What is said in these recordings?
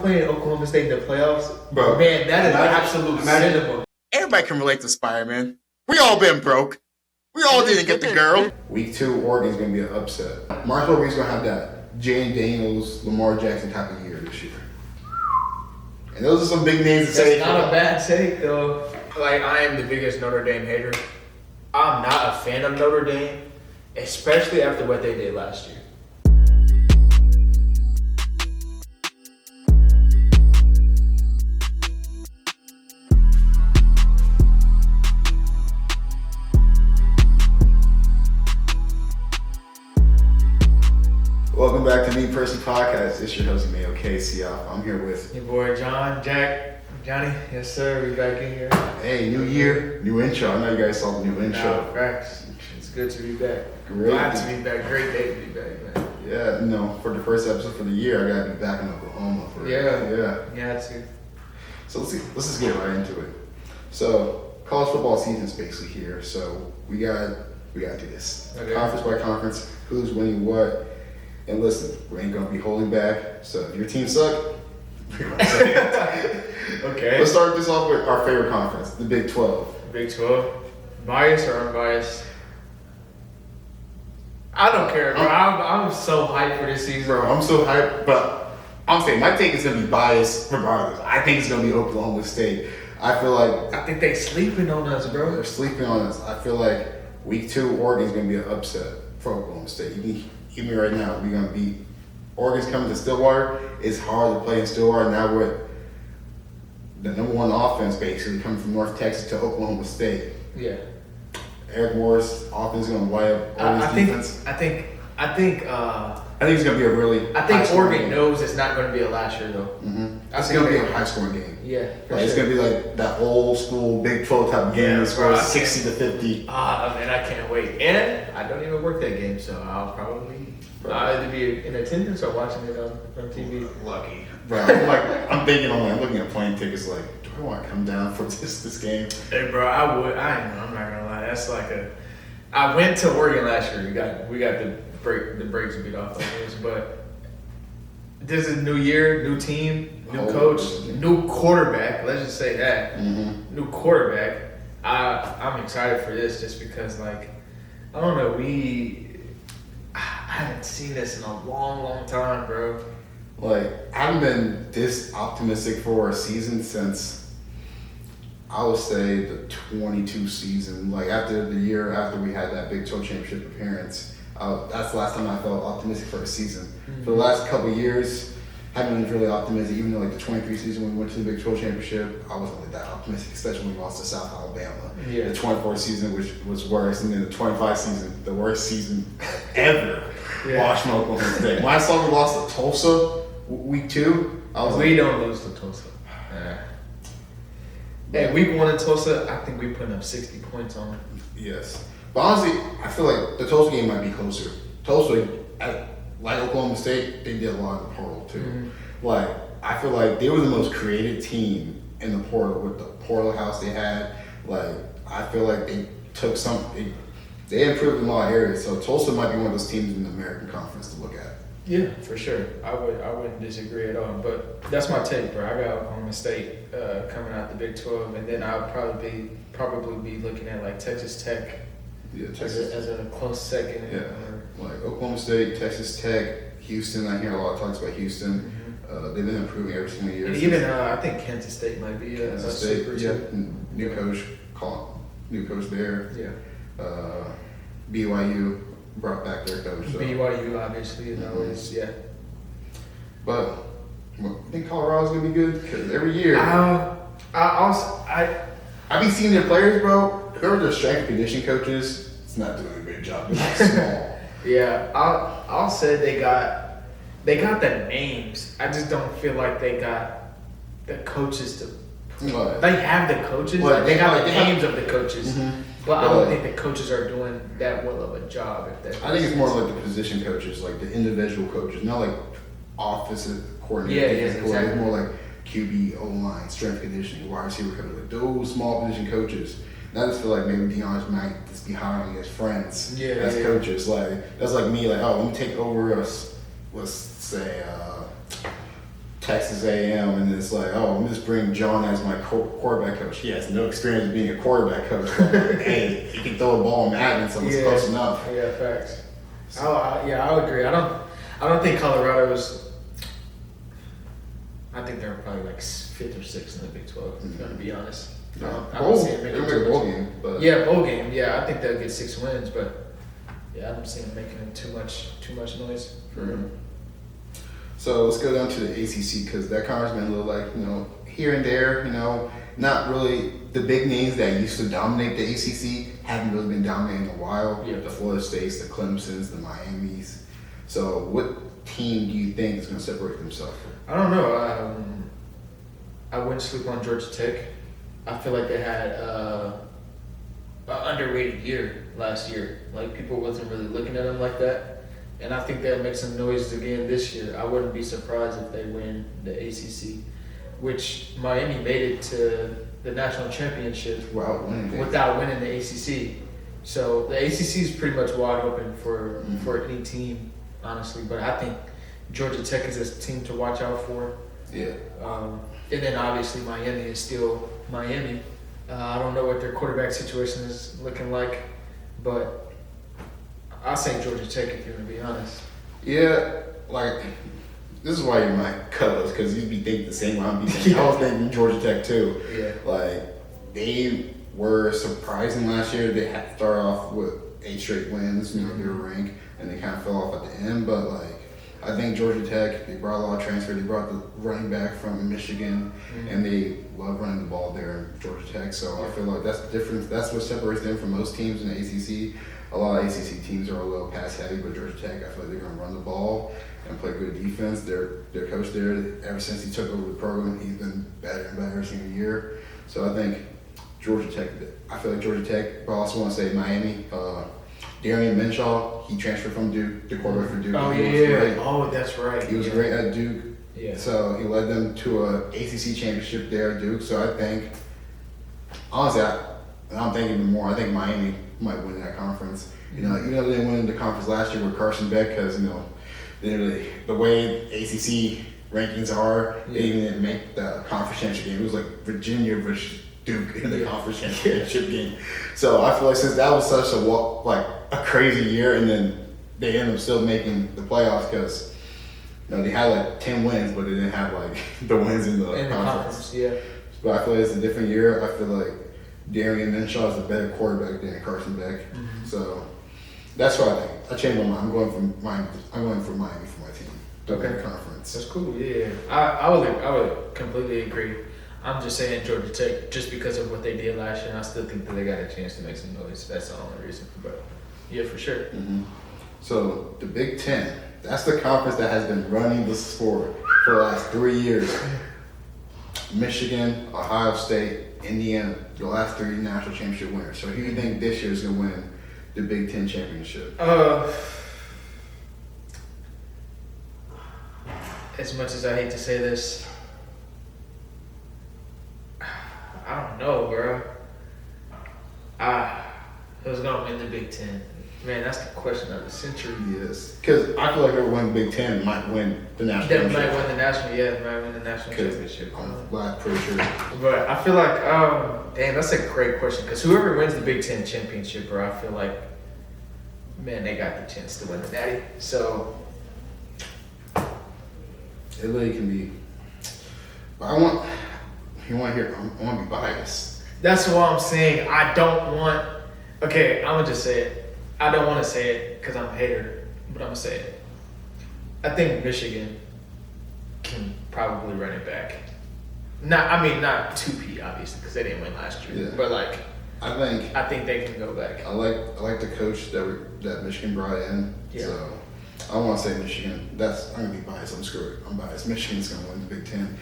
playing Oklahoma State in the playoffs, Bro, man, that is absolute cinema. Everybody can relate to Spider-Man. We all been broke. We all didn't get the girl. Week 2, Oregon's going to be an upset. Marshall Reed's going to have that Jane Daniels, Lamar Jackson type of year this year. And those are some big names to say. It's not a bad take, though. Like, I am the biggest Notre Dame hater. I'm not a fan of Notre Dame, especially after what they did last year. Welcome back to Me Person Podcast. It's your host, Immanuel K, Siafa. I'm here with your boy John, Jack, Johnny. Yes, sir. We back in here. Hey, new year, new intro. I know you guys saw the new intro. No, facts. It's good to be back. Great. Glad to be back. Great day to be back, man. Yeah, for the first episode for the year, I gotta be back in Oklahoma for Yeah, too. So let's just get right into it. So college football season's basically here. So we got to do this. Okay. Conference by conference, who's winning what. And listen, we ain't gonna be holding back. So if your team suck, we're gonna say it. Okay. Let's start this off with our favorite conference, the Big 12. Big 12. Biased or unbiased? I don't care, bro. I'm so hyped for this season. Bro, I'm so hyped, but I'm saying my take is gonna be biased regardless. I think it's gonna be Oklahoma State. I think they sleeping on us, bro. They're sleeping on us. I feel like week 2, Oregon's gonna be an upset for Oklahoma State. You can hear me right now. We're gonna beat Oregon's coming to Stillwater. It's hard to play in Stillwater now with the number 1 offense basically coming from North Texas to Oklahoma State. Yeah. Eric Morris offense is gonna light up Oregon's defense. I think it's gonna be a really. I think Oregon knows it's not gonna be a last year though. Mm-hmm. It's gonna be a high scoring game. Yeah, like, it's gonna be like that old school Big 12 type game. It's score 60 to 50. Man, I can't wait. And I don't even work that game, so I'll probably either be in attendance or watching it on TV. Lucky, bro. I'm thinking, I'm looking at plane tickets. Like, do I want to come down for this game? Hey, bro, I would. I'm not gonna lie. That's like I went to Oregon last year. We got the brakes beat off on this, but this is a new year, new team, new coach, new quarterback. Let's just say that. Mm-hmm. New quarterback. I'm excited for this just because, like, I don't know, I haven't seen this in a long, long time, bro. Like, I haven't been this optimistic for a season since, I would say, the 22 season. Like, after the year after we had that Big 12 championship appearance, that's the last time I felt optimistic for a season. Mm-hmm. For the last couple of years, I haven't been really optimistic. Even though, like, the 23 season when we went to the Big 12 championship, I wasn't really that optimistic, especially when we lost to South Alabama. Yeah. The 24 season, which was worse, and then the 25 season, the worst season ever. Watched Oklahoma State. When I saw we lost to Tulsa week 2, I was we don't lose to Tulsa. Hey, week 1 in Tulsa, I think we put up 60 points on it. Yes. But honestly, I feel like the Tulsa game might be closer. Tulsa, like Oklahoma State, they did a lot in the portal too. Mm-hmm. Like, I feel like they were the most creative team in the portal with the portal house they had. Like, I feel like they took they improved in a lot of areas. So Tulsa might be one of those teams in the American Conference to look at. Yeah, for sure. I wouldn't disagree at all. But that's my take, bro. I got Oklahoma State coming out the Big 12, and then I'll probably be looking at like Texas Tech. Yeah, Texas as a close second. Yeah, like Oklahoma State, Texas Tech, Houston. I hear a lot of talks about Houston. Mm-hmm. They've been improving every single year. And even I think Kansas State might be a super team. New coach there. Yeah. BYU brought back their coach. So. BYU obviously is always But I think Colorado's gonna be good because every year. I've been seeing their players, bro. Whoever their strength and conditioning coaches, it's not doing a good job. They're like small. Yeah, I'll say they got the names. I just don't feel like they got the coaches to. They have the coaches. Like they got the names of the coaches. Mm-hmm. But I don't think the coaches are doing that well of a job. I think it's more like the position coaches, like the individual coaches, not like offensive coordinator. Yeah, exactly. It's more like QB, O-line, strength conditioning, wide receiver coach, like those small position coaches. And I just feel like maybe Deion's might just be hiring his friends as coaches. Like that's like me, like, oh, let me take over let's say Texas A&M, and it's like, oh, I'm just bringing John as my quarterback coach. He has no experience being a quarterback coach. But, hey, he can throw a ball in Madden, so it's close enough. Yeah, facts. So, I'll agree. I don't think Colorado's. I think they're probably like 5th or 6th in the Big 12. I'm going to be honest. I don't see them making a bowl game. But. Yeah, bowl game. Yeah, I think they'll get 6 wins, but yeah, I don't see them making too much noise for them. So let's go down to the ACC because that conference been a little like, here and there, not really the big names that used to dominate the ACC haven't really been dominating in a while. Yeah. The Florida States, the Clemsons, the Miamis. So what team do you think is going to separate themselves? I don't know. I wouldn't sleep on Georgia Tech. I feel like they had an underrated year last year. Like people wasn't really looking at them like that. And I think they'll make some noise again this year. I wouldn't be surprised if they win the ACC, which Miami made it to the national championship without winning the ACC. So the ACC is pretty much wide open for any team, honestly. But I think Georgia Tech is a team to watch out for. Yeah. And then obviously Miami is still Miami. I don't know what their quarterback situation is looking like, but I'll say Georgia Tech if you're going to be honest. Yeah, like, this is why you're my co-host, because you'd be thinking the same way I'm thinking. I was thinking Georgia Tech too. Yeah. Like, they were surprising last year. They had to start off with 8 straight wins, they were ranked, and they kind of fell off at the end. But, like, I think Georgia Tech, they brought a lot of transfer. They brought the running back from Michigan, and they love running the ball there in Georgia Tech. So I feel like that's the difference. That's what separates them from most teams in the ACC. A lot of ACC teams are a little pass heavy, but Georgia Tech, I feel like they're going to run the ball and play good defense. Their coach there, ever since he took over the program, he's been better and better every single year. So I think Georgia Tech, I feel like Georgia Tech, but I also want to say Miami. Darian Mensah, he transferred from Duke, the quarterback for Duke. Oh, yeah. Oh, that's right. He was great at Duke. Yeah. So he led them to a ACC championship there at Duke. So I think, honestly, I'm thinking even more. I think Miami might win that conference. Even though they didn't win the conference last year with Carson Beck, because the way ACC rankings are, they didn't make the conference championship game. It was like Virginia versus Duke in the conference championship game. So I feel like since that was such a crazy year, and then they ended up still making the playoffs because they had like 10 wins, but they didn't have like the wins in the conference. Yeah. But I feel like it's a different year. I feel like Darian Mensah is a better quarterback than Carson Beck. So that's what I think. I changed my mind. I'm going for Miami for my team. Okay. Conference. That's cool. Yeah. I would completely agree. I'm just saying Georgia Tech just because of what they did last year. And I still think that they got a chance to make some noise. That's the only reason. But yeah, for sure. So the Big Ten. That's the conference that has been running the sport for the last 3 years. Michigan, Ohio State, Indiana, the last 3 national championship winners. So who do you think this year is going to win the Big Ten championship? As much as I hate to say this, I don't know, bro. Who's going to win the Big Ten? Man, that's the question of the century. Yes. Because I feel like whoever wins Big Ten might win the national championship. Might win the national championship. I'm pretty sure. But I feel like, damn, that's a great question. Because whoever wins the Big Ten championship, bro, I feel like, man, they got the chance to win the Natty. So it really can be. But I want to be biased. That's what I'm saying. I don't want. Okay, I'm gonna just say it. I don't want to say it because I'm a hater, but I'm gonna say it. I think Michigan can probably run it back. Not 2P obviously because they didn't win last year. Yeah. But like, I think they can go back. I like the coach that Michigan brought in. Yeah. So I want to say Michigan. I'm gonna be biased. I'm screwed. I'm biased. Michigan's gonna win the Big Ten.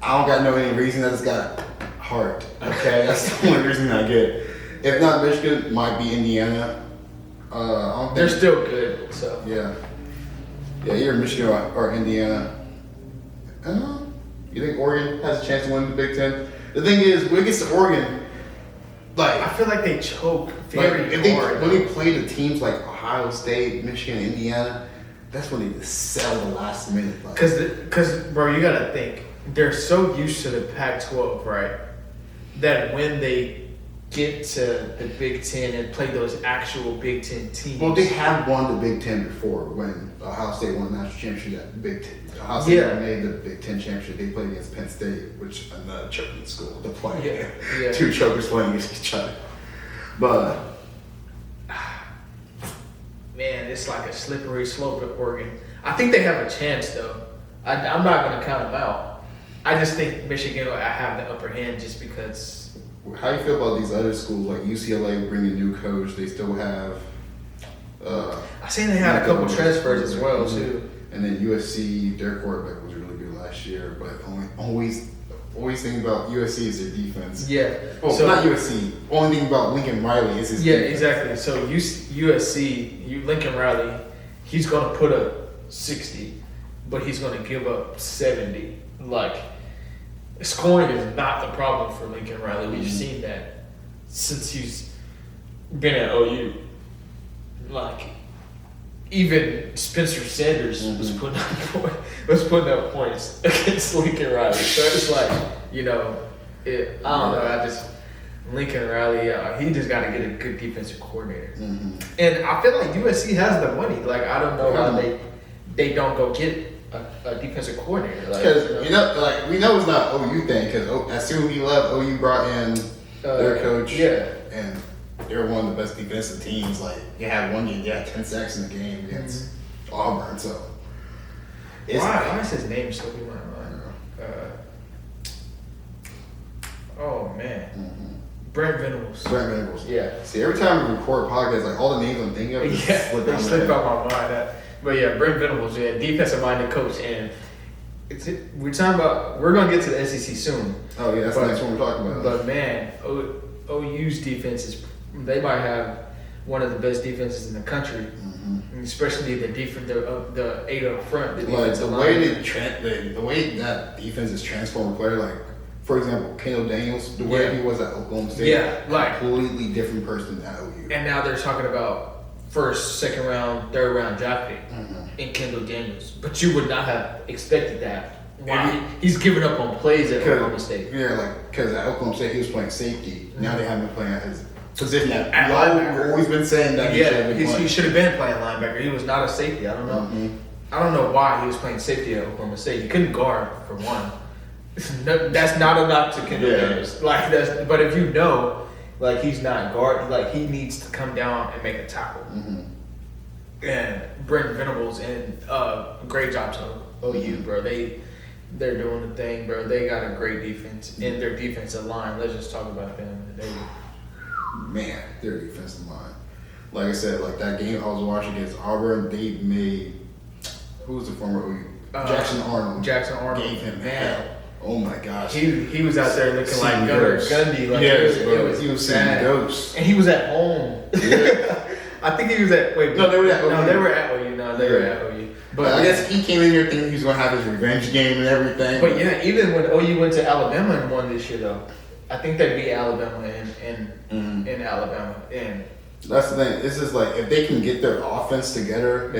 I don't got any reason. I just got heart. Okay, that's the only reason I get. If not Michigan, it might be Indiana. They're still good. So yeah, either Michigan or Indiana. You think Oregon has a chance to win the Big Ten? The thing is, when it gets to Oregon, like I feel like they choke very hard. When they play the teams like Ohio State, Michigan, Indiana, that's when they just sell the last minute. Because bro, you gotta think they're so used to the Pac-12, right? That when they get to the Big Ten and play those actual Big Ten teams. Well, they have won the Big Ten before when Ohio State won the national championship at Big Ten. Ohio State made the Big Ten championship. They played against Penn State, which another choking school to play. Yeah. Two chokers playing against each other. But man, it's like a slippery slope at Oregon. I think they have a chance though. I'm not going to count them out. I just think Michigan will have the upper hand just because. How do you feel about these other schools like UCLA bringing a new coach? They still have. I seen they had a couple transfers as well too. And then USC, their quarterback was really good last year, but always thing about USC is their defense. Yeah. Well, so, not USC. Only thing about Lincoln Riley is his defense. Exactly. So USC, Lincoln Riley, he's gonna put up 60, but he's gonna give up 70. Like. Scoring is not the problem for Lincoln Riley. We've seen that since he's been at OU. Like, even Spencer Sanders was putting up points against Lincoln Riley. So it's like, I don't know. Lincoln Riley, he just got to get a good defensive coordinator. And I feel like USC has the money. Like, I don't know how they don't go get a defensive coordinator. Because we know it's not OU thing. Because as soon as he left, OU brought in their coach. And they were one of the best defensive teams. Like you had 10 sacks in the game against Auburn. So why is his name slipping my mind? Oh man, Brent Venables. Yeah. See, every time we record a podcast, like all the names I'm thinking of, they slip out my mind. But yeah, Brent Venables, defensive-minded coach, and we're going to get to the SEC soon. Oh yeah, that's the next one we're talking about. But man, OU's defense they might have one of the best defenses in the country, especially the 8 up front. The way that defense is transformed player, like for example, Kendall Daniels, the way he was at Oklahoma State, completely different person at OU. And now they're talking about first, second round, third round draft pick in Kendall Daniels. But you would not have expected that. Why? He's giving up on plays at Oklahoma State. Yeah, because at Oklahoma State he was playing safety. Now they have him playing at his position at linebacker. We've always been saying that he should have been playing linebacker. He was not a safety. I don't know. I don't know why he was playing safety at Oklahoma State. He couldn't guard for one. That's not a knock to Kendall Daniels. But if you know. Like, he's not guard. Like, he needs to come down and make a tackle. And Brent Venables and great job to OU, bro. They're doing the thing, bro. They got a great defense in their defensive line. Let's just talk about them. Man, their defensive line. Like I said, like that game I was watching against Auburn, they made who was the former OU? Jackson Arnold. Gave him hell. Oh my gosh. He was out there looking like Gundy. Like he was seeing ghosts. And he was at home. Yeah. I think he was at they were at OU. They were at OU. But I guess he came in here thinking he was gonna have his revenge game and everything. But yeah, even when OU went to Alabama and won this year though, I think they beat Alabama in Alabama. And that's the thing. This is like if they can get their offense together,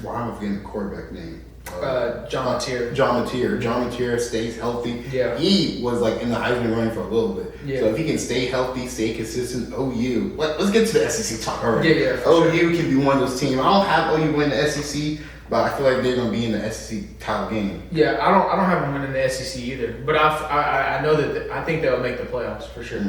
why am I forgetting the quarterback name? John Mateer. John Mateer stays healthy. Yeah. He was like in the Heisman running for a little bit. Yeah. So if he can stay healthy, stay consistent, OU. Let's get to the SEC talk already. Yeah. OU can be one of those teams. I don't have OU win the SEC, but I feel like they're gonna be in the SEC title game. Yeah, I don't have them winning the SEC either. But I know that I think they'll make the playoffs for sure.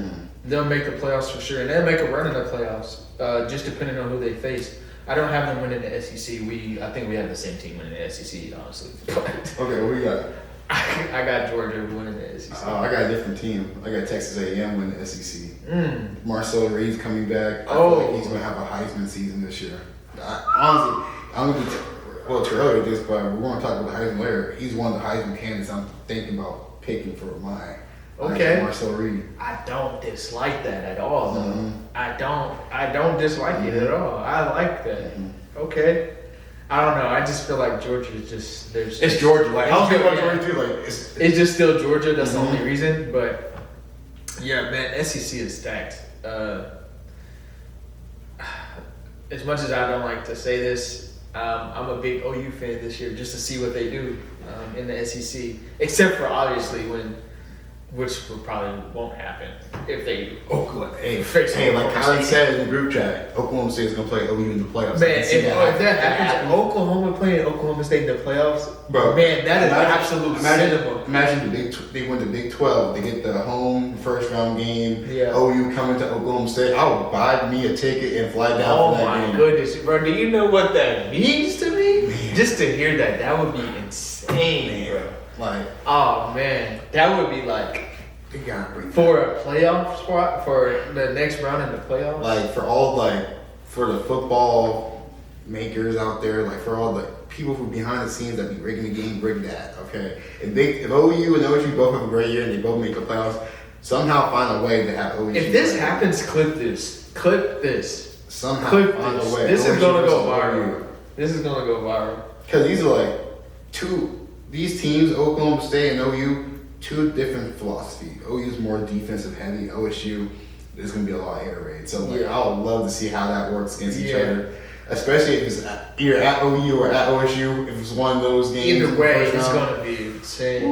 They'll make the playoffs for sure, and they'll make a run in the playoffs. Just depending on who they face. I don't have them winning the SEC. I think we have the same team winning the SEC, honestly. Okay, what do you got? I got Georgia winning the SEC. I got a different team. I got Texas A&M winning the SEC. Marcel Reed's coming back. I feel like he's going to have a Heisman season this year. Honestly, I'm going to be too early with this, but we're going to talk about the Heisman later. He's one of the Heisman candidates I'm thinking about picking for mine. Okay. Marcel Reed. I don't dislike that at all, though. I don't dislike it at all. I like that. Okay. I don't know. I just feel like Georgia is just it's Georgia. Like I was thinking about Georgia too. Like it's just still Georgia. That's the only reason. But yeah, man, SEC is stacked. as much as I don't like to say this, I'm a big OU fan this year just to see what they do in the SEC. Except for obviously which probably won't happen if they Oklahoma. Hey, like Colin said in the group chat, Oklahoma State is gonna play OU in the playoffs. Man, if that happens, Oklahoma playing Oklahoma State in the playoffs, bro, man, that is absolute cinema. Imagine they win the Big 12. They get the home first round game. Yeah. OU coming to Oklahoma State. I would buy me a ticket and fly down for that game. Oh my goodness, bro! Do you know what that means to me? Man. Just to hear that would be insane, bro. Like, oh man, that would be like for a playoff spot for the next round in the playoffs. Like for the football makers out there, like for all the people who behind the scenes that be rigging the game, rig that. Okay, if OU and OSU both have a great year and they both make the playoffs, somehow find a way to have OSU. If this happens, clip this. Somehow clip find this. a way. This OSU is gonna go viral. This is gonna go viral. Because these are like these teams, Oklahoma State and OU, two different philosophy. OU is more defensive heavy. OSU, there's going to be a lot of air raid. So I would love to see how that works against each other. Especially if it's either at OU or at OSU. If it's one of those games. Either way, it's going to be insane.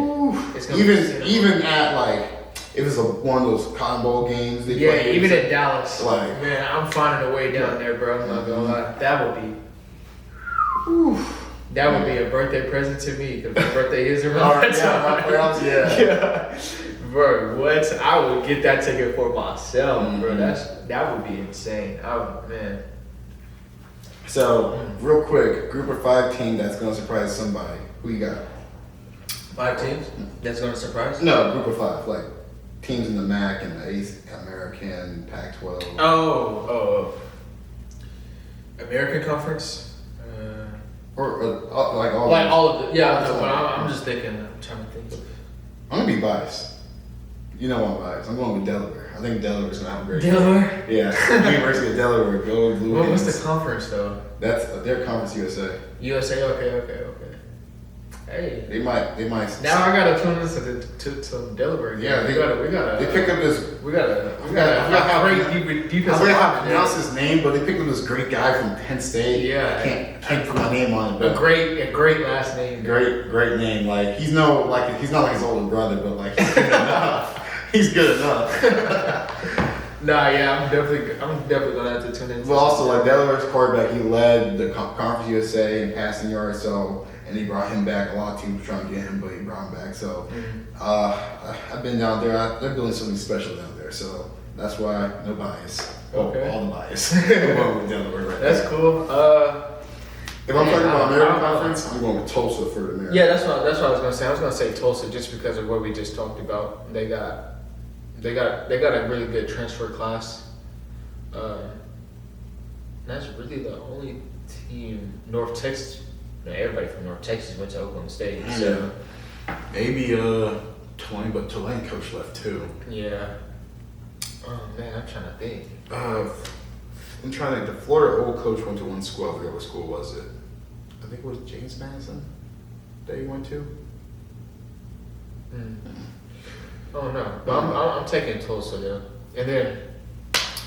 Even at like, if it's one of those Cotton Bowl games. Even at Dallas. Like, man, I'm finding a way down there, bro. I'm not going to lie. That would be. That would be a birthday present to me because my birthday is around that time. Yeah. Bro, what? I would get that ticket for myself, bro. That would be insane. Man. So, real quick, group of 5 team that's going to surprise somebody. Who you got? 5 teams? That's going to surprise? No, group of 5. Like, teams in the MAC and the American, Pac-12. Oh. American Conference? Or like all of it. Yeah, no, but I'm just thinking. I'm trying to think. I'm gonna be biased. You know I'm biased. I'm going with Delaware. I think Delaware's gonna have a great Delaware? year. Yeah. University of Delaware. Go Blue. What's the conference though? That's their conference USA. USA. Okay. Hey. They might. Now I gotta tune into to Delaware. Yeah, we gotta. They pick up this. We gotta. Great defense. I forget how to pronounce his name, but they picked up this great guy from Penn State. Yeah, I can't put my name on it. A great last name. Great name. Like he's not like his older brother, but like he's good enough. He's good enough. Nah, yeah, I'm definitely gonna have to tune in. Well, also like Delaware's quarterback, he led the Conference USA in passing yards, and he brought him back. A lot of teams were trying to get him, but he brought him back. So I've been down there. They're doing something special down there. So that's why no bias. Okay. All the bias. I'm going with Delaware right That's there. cool. If I'm talking about American Conference, I'm going with Tulsa for the American. Yeah, that's what I was gonna say. I was gonna say Tulsa just because of what we just talked about. They got a really good transfer class. That's really the only team. North Texas. Everybody from North Texas went to Oklahoma State. So maybe Tulane, but Tulane coach left too. Yeah. Oh man, I'm trying to think. I'm trying to think. The Florida old coach went to one school. I forget what school was it. I think it was James Madison that he went to. Oh no, but I'm taking Tulsa though, and then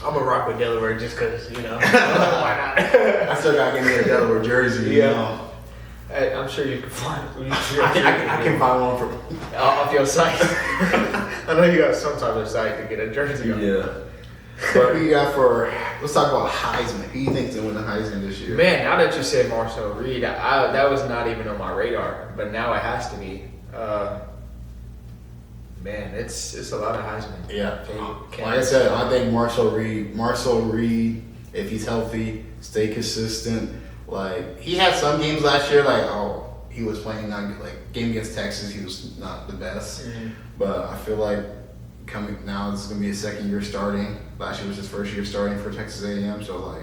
I'm gonna rock with Delaware just cause why not? I still gotta get me a Delaware jersey. Yeah. You know? Hey, I'm sure you can find. I can find one from off your site. I know you got some type of site to get a jersey on. Yeah. But who you got for? Let's talk about Heisman. Who you think's gonna win the Heisman this year? Man, now that you said Marcel Reed, that was not even on my radar, but now it has to be. Man, it's a lot of Heisman. Yeah. Like I said, I think Marcel Reed, if he's healthy, stay consistent. Like he had some games last year, he was playing not good. Like game against Texas, he was not the best. Mm-hmm. But I feel like coming now, this is gonna be his second year starting. Last year was his first year starting for Texas A&M. So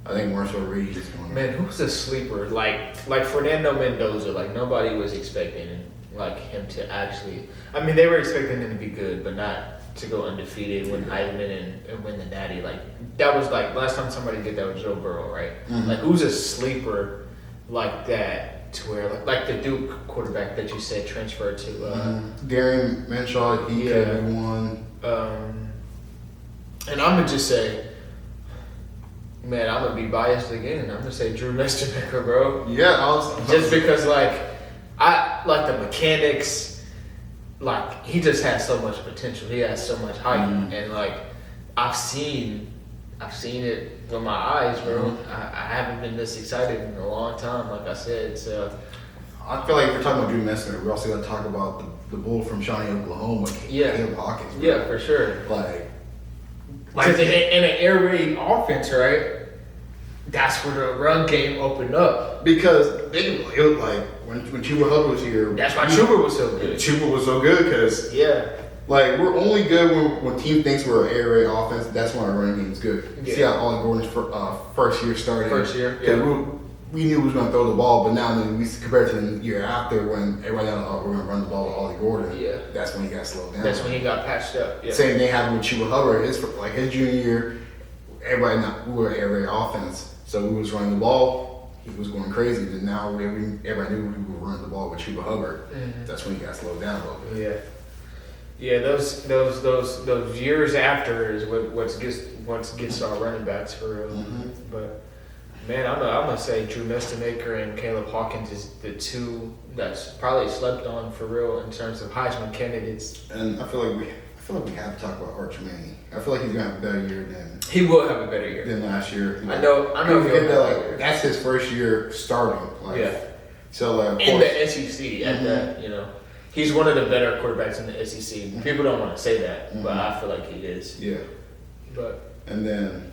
I think Marcel Reed is going. Man, who's a sleeper? Like Fernando Mendoza. Like nobody was expecting him to actually. I mean, they were expecting him to be good, but not to go undefeated, win Heisman and win the Natty. Like that was last time somebody did that was Joe Burrow, right? Mm-hmm. Like who's a sleeper like that to where like the Duke quarterback that you said transferred to Darian Mensah, he could be one. And I'm gonna just say Man, I'm gonna be biased again. I'm gonna say Drew Messemaker, bro. Yeah, just because I like the mechanics. Like he just has so much potential. He has so much hype, and I've seen it with my eyes, bro. I haven't been this excited in a long time. Like I said, so I feel like if we're talking about Drew Messemaker, we're also gonna talk about the bull from Shawnee, Oklahoma, Caleb Hawkins. Bro. Yeah, for sure. Like in an air raid offense, right? That's where the run game opened up. Because it was like when Chuba Hubbard was here. That's why Chuba was so good. Chuba was so good because like we're only good when team thinks we're an air raid offense. That's when our running game is good. Yeah. See how Ollie Gordon's first year started. We knew we was going to throw the ball, but now then we compared to the year after when everybody thought we're going to run the ball with Ollie Gordon. Yeah, that's when he got slowed down. That's when he got patched up. Yeah. Same thing happened with Chuba Hubbard. His junior year, we were an air raid offense. So we was running the ball, he was going crazy. Then now everybody knew we were running the ball with Chuba Hubbard. That's when he got slowed down a little bit. Yeah. Those years after is what gets our running backs for real. But man, I'm gonna say Drew Messemaker and Caleb Hawkins is the two that's probably slept on for real in terms of Heisman candidates. And I feel like we have to talk about Arch Manning. I feel like he's gonna have a better year than he will have a better year than last year. I know. That's his first year starting. So in the SEC at that, he's one of the better quarterbacks in the SEC. People don't want to say that, but I feel like he is. Yeah. And then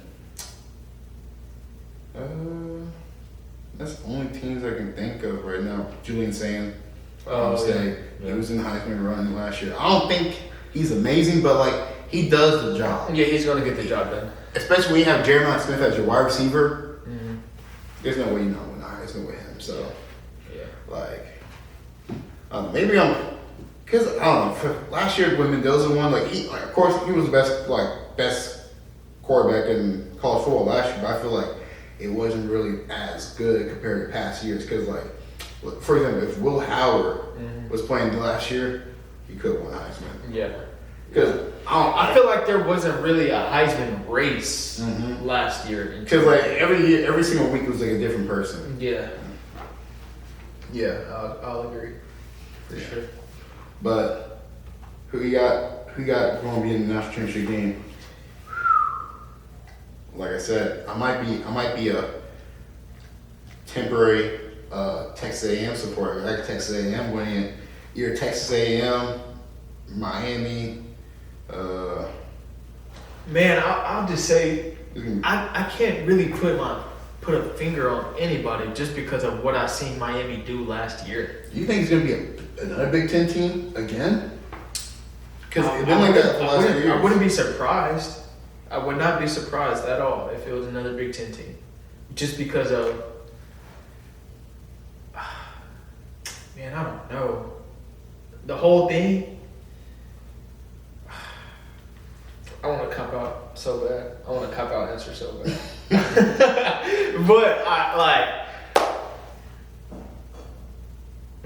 that's the only teams I can think of right now. Julian Sand. He was in the Heisman run last year. I don't think he's amazing, but he does the job. Yeah, he's gonna get the job done. Especially when you have Jeremiah Smith as your wide receiver. There's no way you're not winning Heisman with him. So, maybe because I don't know. For last year when Mendoza won, of course he was the best quarterback in college football last year, but I feel like it wasn't really as good compared to past years. Because for example, if Will Howard was playing last year, he could have won Heisman. Yeah. Because I feel like there wasn't really a Heisman race last year. Because every single week was a different person. Yeah. Yeah, I'll agree for sure. But who you got going to be in the national championship game? Like I said, I might be a temporary Texas A&M supporter. I like Texas A&M winning it. Either Texas A&M, Miami. Man, I'll just say I can't really put a finger on anybody just because of what I seen Miami do last year. You think it's gonna be another Big Ten team again? Because it's been like that for the last 3 years. I wouldn't be surprised. I would not be surprised at all if it was another Big Ten team, just because of. Man, I don't know. The whole thing. I want to cop out so bad. I want to cop out answer so bad.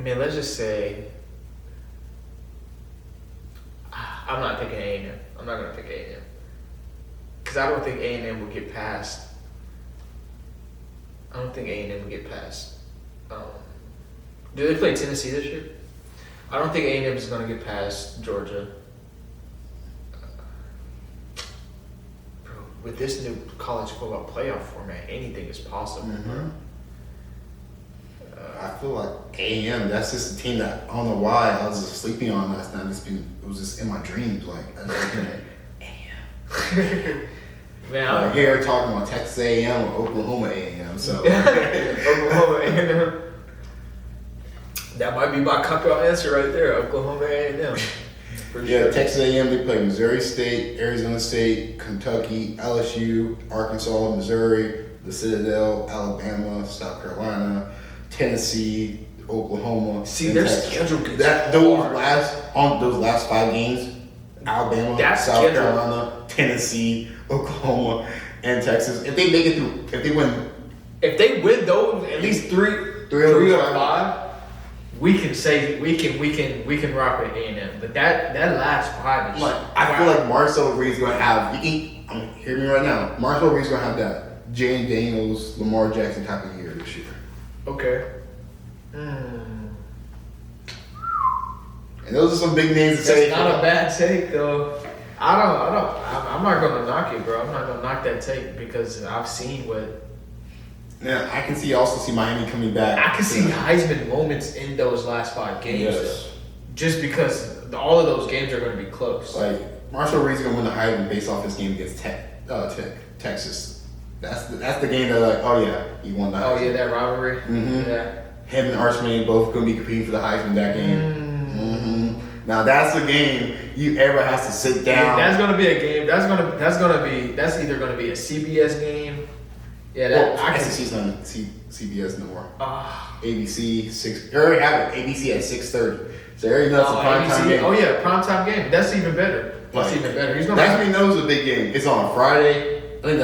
But let's just say I'm not picking A&M. I'm not going to pick A&M. Because I don't think A&M will get past. Do they play Tennessee this year? I don't think A&M is going to get past Georgia. With this new college football playoff format, anything is possible. I feel like A&M, that's just a team that I don't know why I was just sleeping on last night. It was just in my dreams. A&M. Man, here talking about Texas A&M or Oklahoma A&M. So Oklahoma A&M. That might be my cop-out answer right there. Oklahoma A&M. Sure. Texas A&M, they play Missouri State, Arizona State, Kentucky, LSU, Arkansas, Missouri, the Citadel, Alabama, South Carolina, Tennessee, Oklahoma. See, their schedule gets those last 5 games, Alabama, South Carolina, Tennessee, Oklahoma, and Texas. If they make it through, if they win those at least three or five. We can say we can rock with A&M, but that last 5 is I feel like Marcel Reed's gonna have. Hear me right now. Marcel Reed's gonna have that Jay Daniels, Lamar Jackson type of year this year. Okay. And those are some big names to say. It's not a bad take though. I'm not gonna knock it, bro. I'm not gonna knock that take because I've seen what. Yeah, I can also see Miami coming back. I can see Heisman moments in those last 5 games, though. Just because all of those games are going to be close. Like Marshall Reed's going to win the Heisman based off his game against Texas. That's the game that he won the Heisman. Oh yeah, that rivalry. Mm-hmm. Yeah. Him and Archman both going to be competing for the Heisman that game. Mm-hmm. Now that's the game you ever has to sit down. Yeah, that's going to be a game. That's either going to be a CBS game. Yeah, SEC's not CBS no more. ABC 6. They already have it. ABC at 6:30. So there you know it's a primetime game. Oh yeah, primetime game. That's even better. That's even better. That's when he knows it's a big game. It's on a Friday. I think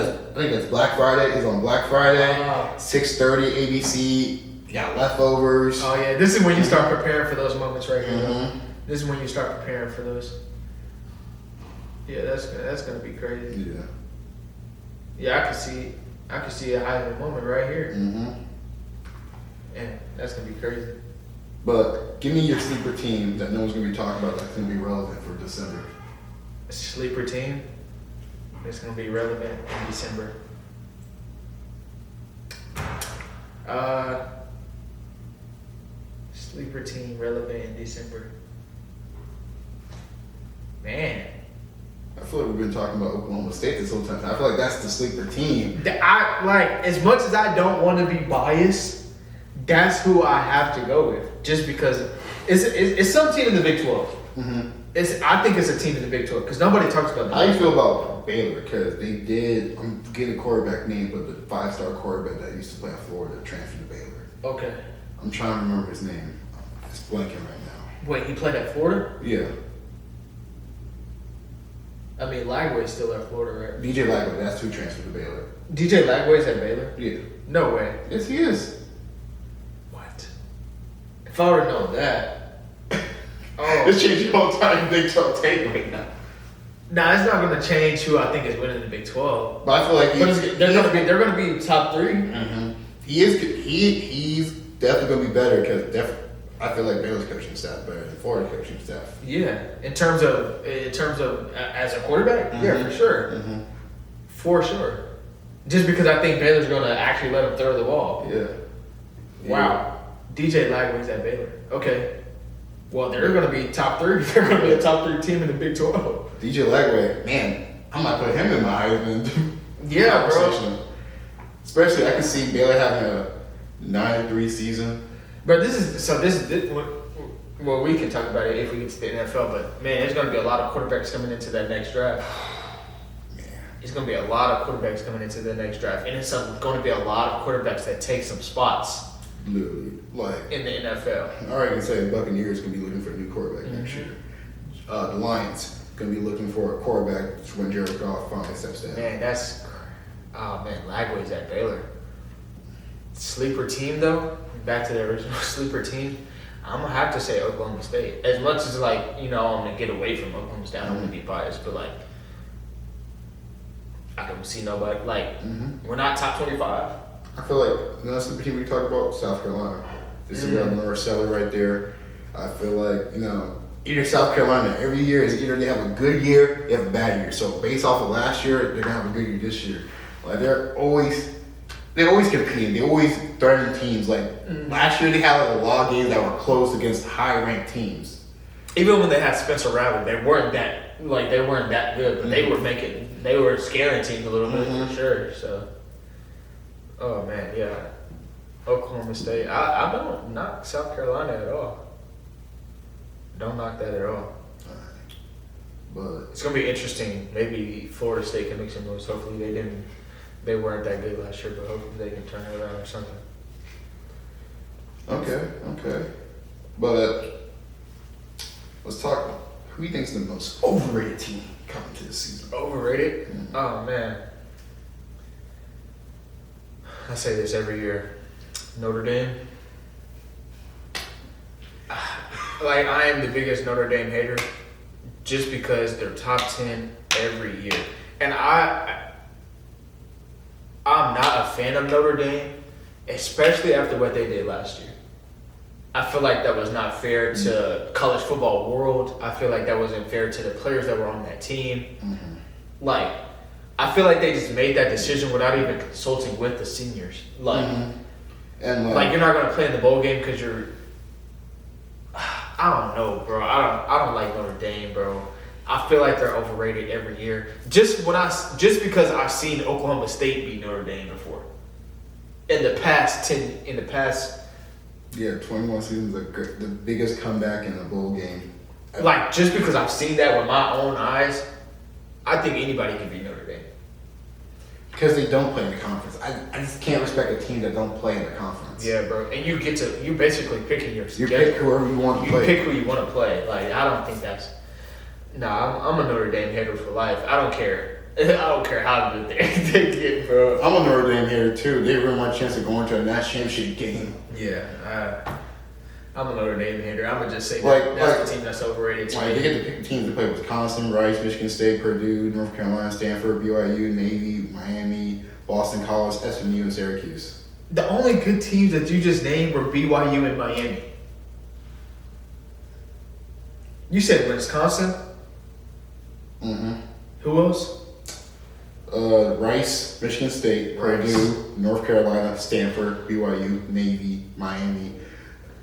that's Black Friday. It's on Black Friday. 6:30 ABC. You got leftovers. Oh yeah, this is when you start preparing for those moments right here. Mm-hmm. This is when you start preparing for those. Yeah, that's gonna be crazy. Yeah. Yeah, I can see a Heisman moment right here. Mm-hmm. And that's gonna be crazy. But give me your sleeper team that no one's gonna be talking about that's gonna be relevant for December. A sleeper team that's gonna be relevant in December. Sleeper team relevant in December. Man. I feel like we've been talking about Oklahoma State this whole time. I feel like that's the sleeper team. As much as I don't want to be biased, that's who I have to go with. Just because it's some team in the Big 12. Mm-hmm. I think it's a team in the Big 12 because nobody talks about that. How do you feel about Baylor? Because they did, I'm getting a quarterback name, but the 5-star quarterback that used to play at Florida transferred to Baylor. Okay. I'm trying to remember his name. It's blanking right now. Wait, he played at Florida? Yeah. I mean, Lagway's still at Florida, right? DJ Lagway, that's who transferred to Baylor. DJ Lagway's at Baylor? Yeah. No way. Yes, he is. What? If I would have known that. Oh. It's changing your whole time Big 12 tape right now. Nah, it's not going to change who I think is winning the Big 12. But I feel like they're going to be top 3. Mm-hmm. He's definitely going to be better because I feel like Baylor's coaching staff is better than Florida coaching staff. Yeah, in terms of as a quarterback, mm-hmm. Yeah, for sure, mm-hmm. For sure. Just because I think Baylor's going to actually let him throw the ball. Yeah. Wow. DJ Lagway's at Baylor. Okay. Well, they're going to be top 3. They're going to be a top 3 team in the Big 12. DJ Lagway, man, I might put him in my Heisman. Yeah, bro. Especially, I can see Baylor having a 9-3 season. But this is well, we can talk about it if we get to the NFL. But man, there's going to be a lot of quarterbacks coming into that next draft. Man, it's going to be a lot of quarterbacks coming into the next draft, and it's going to be a lot of quarterbacks that take some spots. Literally, like in the NFL. I already can say the Buccaneers going to be looking for a new quarterback next year. The Lions going to be looking for a quarterback when Jared Goff finally steps down. Man, Lagway's at Baylor. Sleeper team though. Back to the original sleeper team. I'm gonna have to say Oklahoma State. As much as I'm gonna get away from Oklahoma State. I don't want to be biased, but I don't see nobody we're not top 25. I feel like another sleeper team we talk about South Carolina. This is another seller right there. I feel like either South Carolina every year is either they have a good year, they have a bad year. So based off of last year, they're gonna have a good year this year. Like they're always competing. They always threaten teams. Last year, they had a lot of games that were close against high-ranked teams. Even when they had Spencer Rattler, they weren't that good, but they were scaring teams a little bit for sure. So, oh man, yeah, Oklahoma State. I don't knock South Carolina at all. Don't knock that at all. But it's gonna be interesting. Maybe Florida State can make some moves. Hopefully, they weren't that good last year, but hopefully they can turn it around or something. Okay. But let's talk. Who do you think is the most overrated team coming to this season? Overrated? Mm-hmm. Oh, man. I say this every year. Notre Dame. I am the biggest Notre Dame hater just because they're top 10 every year. And I'm not a fan of Notre Dame, especially after what they did last year. I feel like that was not fair to college football world. I feel like that wasn't fair to the players that were on that team. Mm-hmm. Like, I feel like they just made that decision without even consulting with the seniors. Like, and like you're not gonna play in the bowl game because you're. I don't know, bro. I don't like Notre Dame, bro. I feel like they're overrated every year. Just because I've seen Oklahoma State beat Notre Dame before. In the past. Yeah, 21 seasons, the biggest comeback in a bowl game. Like, just because I've seen that with my own eyes, I think anybody can beat Notre Dame. Because they don't play in the conference. I just can't respect a team that don't play in the conference. Yeah, bro. And you basically picking your You schedule. pick whoever you want to play. You pick who you want to play. Like, I don't think that's... Nah, I'm a Notre Dame hater for life. I don't care. I don't care how good they get, bro. I'm a Notre Dame hater, too. They ruined my chance of going to a national championship game. Yeah, I'm a Notre Dame hater. I'm going to just say that's the team that's overrated to me. They get to pick teams to play Wisconsin, Rice, Michigan State, Purdue, North Carolina, Stanford, BYU, Navy, Miami, Boston College, SMU, and Syracuse. The only good teams that you just named were BYU and Miami. You said Wisconsin? Mm-hmm. Who else? Rice, Michigan State, Purdue, North Carolina, Stanford, BYU, Navy, Miami,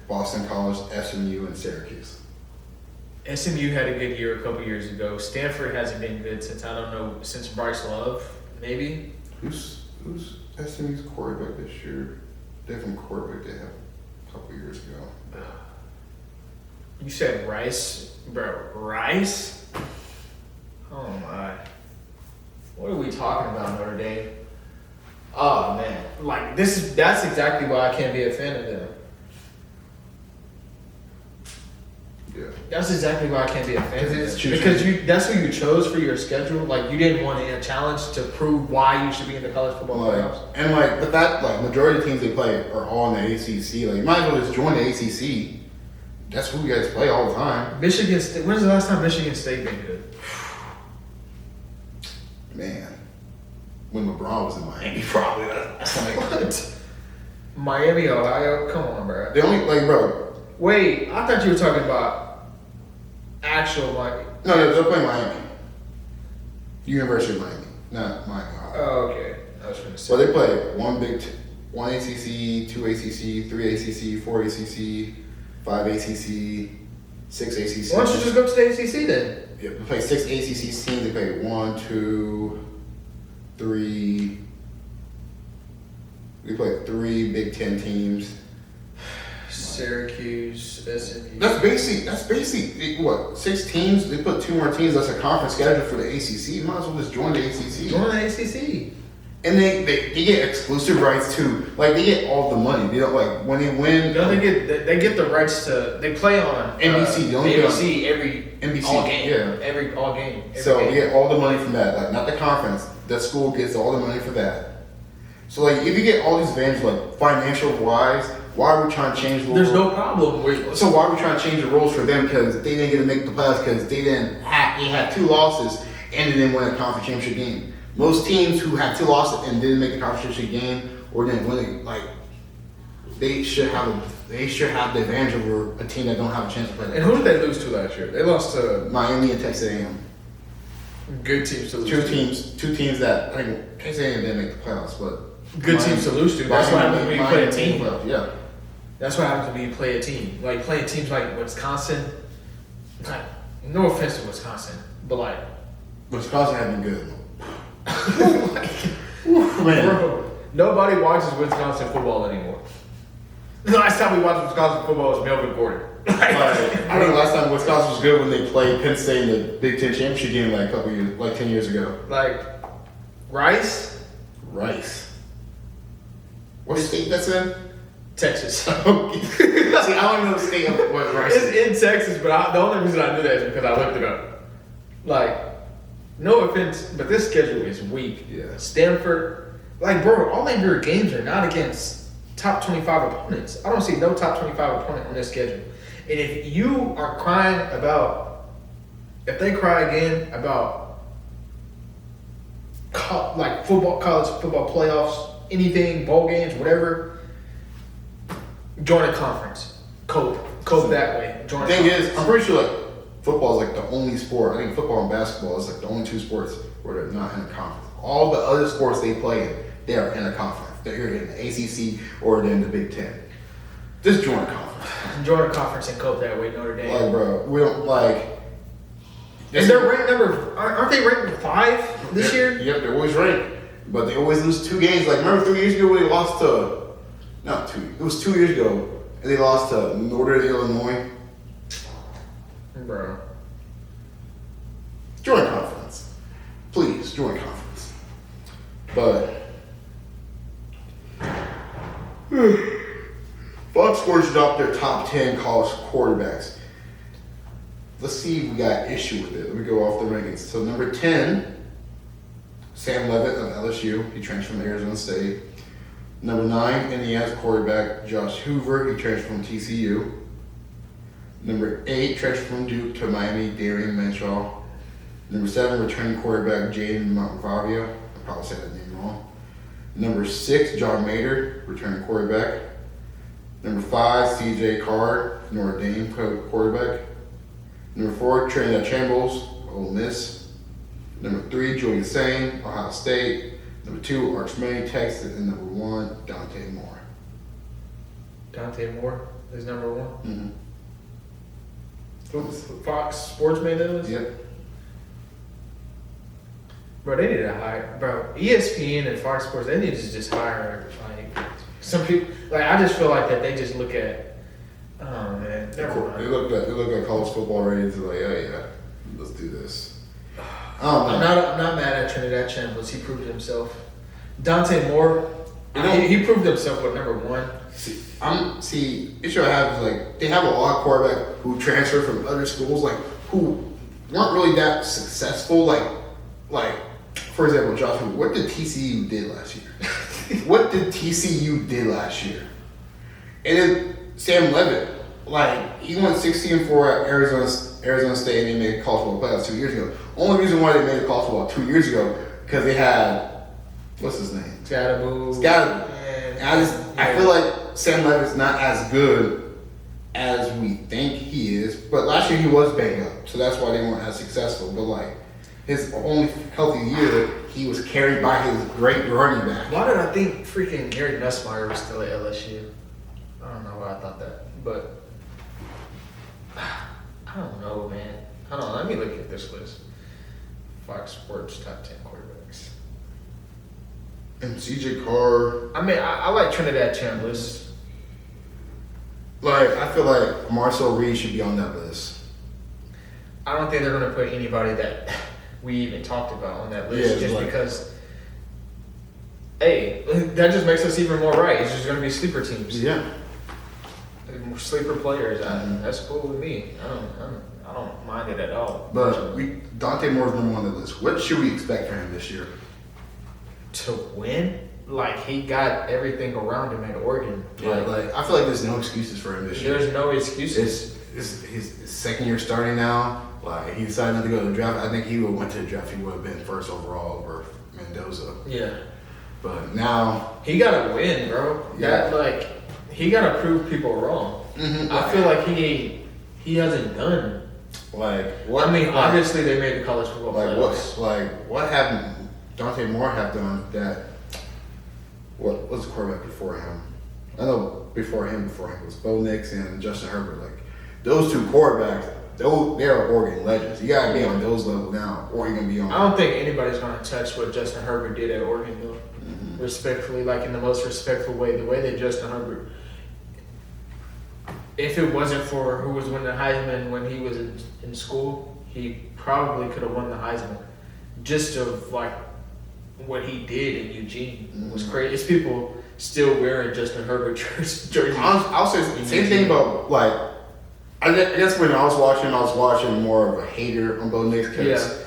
Boston College, SMU, and Syracuse. SMU had a good year a couple years ago. Stanford hasn't been good since Bryce Love, maybe. Who's SMU's quarterback this year? Different quarterback they had a couple years ago. You said Rice, bro. Rice? Oh my. What are we talking about, Notre Dame? Oh man, like that's exactly why I can't be a fan of them. Yeah. That's exactly why I can't be a fan of them. Because that's who you chose for your schedule. Like, you didn't want a challenge to prove why you should be in the college football playoffs. And but that majority of the teams they play are all in the ACC. Like, you might as well just join the ACC. That's who you guys play all the time. Michigan State. When's the last time Michigan State been good? Man, when LeBron was in Miami, probably. What? Miami, Ohio? Come on, bro. They only bro. Wait, I thought you were talking about actual Miami. No, they're playing Miami. University of Miami, not Miami. Oh, okay. I was going to say. Well, they play one ACC, two ACC, three ACC, four ACC, five ACC, six ACC. Why don't you just go to the ACC then? Yeah, they play six ACC teams. They play 1, 2, 3. We play 3 Big Ten teams. Syracuse, SMU. That's basic. What? 6 teams? They put 2 more teams. That's a conference schedule for the ACC. You might as well just join the ACC. Join the ACC. And they get exclusive rights too. Like, they get all the money. They don't when they win. No, they get the rights to. They play on NBC. NBC every NBC all game. Yeah, all game. So game. you get all the money from that. Like, not the conference. The school gets all the money for that. So if you get all these advantages, financial wise, why are we trying to change the rules? There's no problem with. So why are we trying to change the rules for them? Because they didn't get to make the playoffs because they had 2 losses and they didn't win a conference championship game. Most teams who had 2 losses and didn't make the conference championship game or didn't win it, they should have the advantage over a team that don't have a chance to play. And who did they lose to last year? They lost to Miami and Texas A&M. Good teams to lose to. Two teams that Texas A&M didn't make the playoffs, but good teams to lose to. That's what happens when you play a team. Yeah. That's what happens when you play a team. Like, playing teams like Wisconsin. No offense to Wisconsin, but Wisconsin had been good. Man. Bro, nobody watches Wisconsin football anymore. The last time we watched Wisconsin football was Melvin Gordon. I think last time Wisconsin was good when they played Penn State in the Big Ten championship game a couple years, 10 years ago. Rice. What state that's in? Texas. See, I don't know the state of what Rice is. It's in Texas, but the only reason I knew that is because I looked it up. No offense, but this schedule is weak. Yeah. Stanford, bro, all of your games are not against top 25 opponents. I don't see no top 25 opponent on this schedule. And if you are if they cry again about like football, college football playoffs, anything, bowl games, whatever, join a conference. Cope that way. The thing is, I'm pretty sure like football is like the only sport. I think football and basketball is like the only two sports where they're not in a conference. All the other sports they play in, they are in a conference. They're in the ACC or they're in the Big Ten. Just join a conference. Join a conference and cope that way, Notre Dame. Like, bro, we don't like. And they're ranked aren't they ranked 5 this year? Yep, they're always ranked. But they always lose 2 games. Like, remember 3 years ago when they lost to, not 2, it was 2 years ago, and they lost to Northern Illinois? Bro. Join a conference. Please, join a conference. But, Fox Sports dropped their top 10 college quarterbacks. Let's see if we got issue with it. Let me go off the rankings. So number 10, Sam Leavitt of LSU. He transferred from Arizona State. Number 9, Indiana's quarterback Josh Hoover. He transferred from TCU. Number 8, transferred from Duke to Miami, Darian Mensah. Number 7, returning quarterback Jaden Montvavia. I probably said that name wrong. Number 6, John Mater, returning quarterback. Number 5, CJ Carr, Notre Dame quarterback. Number 4, Trinidad Chambles, Ole Miss. Number 3, Julian Sane, Ohio State. Number 2, Arch Manning, Texas. And number 1, Dante Moore. Dante Moore is number 1? Mm-hmm. Fox Sports made those? Yep. Bro, they need to hire. Bro, ESPN and Fox Sports, they need to just hire, like, some people. Like, I just feel like that they just look at, oh, man. They look at college football ratings and like, oh, yeah, let's do this. I'm not mad at Trinidad Chambliss. He proved himself. Dante Moore, he proved himself with number 1. The issue I have is like they have a lot of quarterbacks who transfer from other schools, like who weren't really that successful. Like for example, Josh, what did TCU did last year? What did TCU did last year? And then Sam Leavitt, like he went 16-4 at Arizona State and they made college football playoffs 2 years ago. Only reason why they made a college football 2 years ago because they had what's his name? Scatterboo. I feel like Sam Leavitt's not as good as we think he is. But last year he was banged up, so that's why they weren't as successful. But like his only healthy year, he was carried by his great running back. Why did I think freaking Gary Nussmeier was still at LSU? I don't know why I thought that, but I don't know, man. I don't know. Let me look at this list. Fox Sports top 10 quarterbacks. And CJ Carr. I mean, I like Trinidad Chambliss. Like, I feel like Marcel Reed should be on that list. I don't think they're going to put anybody that we even talked about on that list because, hey, that just makes us even more right. It's just going to be sleeper teams. Yeah. Sleeper players. That's cool with me. I don't mind it at all. But Dante Moore's number 1 on the list. What should we expect from him this year? To win? Like, he got everything around him at Oregon. Like I feel like there's no excuses for him this year. There's no excuses. It's his second year starting now. Like, he decided not to go to the draft. I think he would have went to the draft. He would have been first overall over Mendoza. Yeah. But now... He got to win, bro. Yeah. He got to prove people wrong. Mm-hmm. I feel like he hasn't done. Like, what? I mean, obviously they made the college football playoffs. What happened? Dante Moore have done that. What was the quarterback before him? I know before him was Bo Nix and Justin Herbert. Like those 2 quarterbacks, they are Oregon legends. You gotta be on those levels now, or you're gonna be on. I don't think anybody's gonna touch what Justin Herbert did at Oregon, though. Mm-hmm. Respectfully, like in the most respectful way, the way that Justin Herbert. If it wasn't for who was winning the Heisman when he was in school, he probably could have won the Heisman. Just of like. What he did in Eugene was crazy. It's people still wearing Justin Herbert jerseys. I'll say the same thing about like. I guess when I was watching more of a hater on Bo Nix because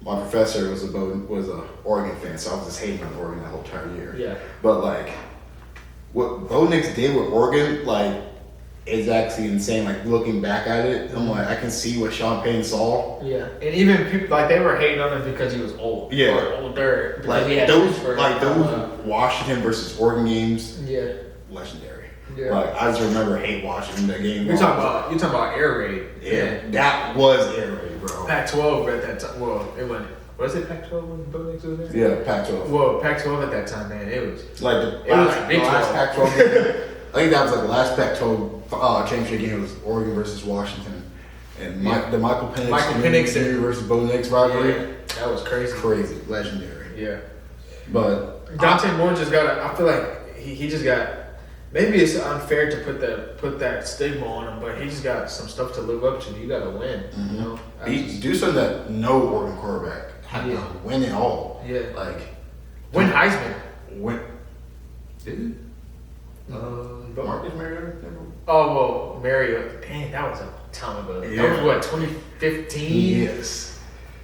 my professor was a Oregon fan, so I was just hating on Oregon that whole entire year. Yeah. But like, what Bo Nix did with Oregon, like, is actually insane. Like looking back at it, I'm like, I can see what Sean Payton saw. Yeah, and even people like they were hating on him because he was old. Yeah, or older. Because like he had those Washington versus Oregon games. Yeah, legendary. Yeah, like I just remember hate watching that game. You're talking about air raid. Yeah, that was air raid, bro. Pac-12 at that time. Well, it wasn't. Was it Pac-12 when Bo Nix was there? Yeah, Pac-12. Well, Pac-12 at that time, man, it was like the last Pac-12 game. I think that was like the last Pac-12 championship game. It was Oregon versus Washington, and the Michael Penix versus Bo Nix rivalry. Yeah, that was crazy, legendary. Yeah, but Dante Moore just got. I feel like he just got. Maybe it's unfair to put that stigma on him, but he just got some stuff to live up to. You got to win. Mm-hmm. You know, do something that no Oregon quarterback had to win it all. Yeah, like win Heisman. Win. Did it? Marcus Mariota? Oh, well, Mariota. Dang, that was a time ago. Yeah. That was what, 2015? Yes.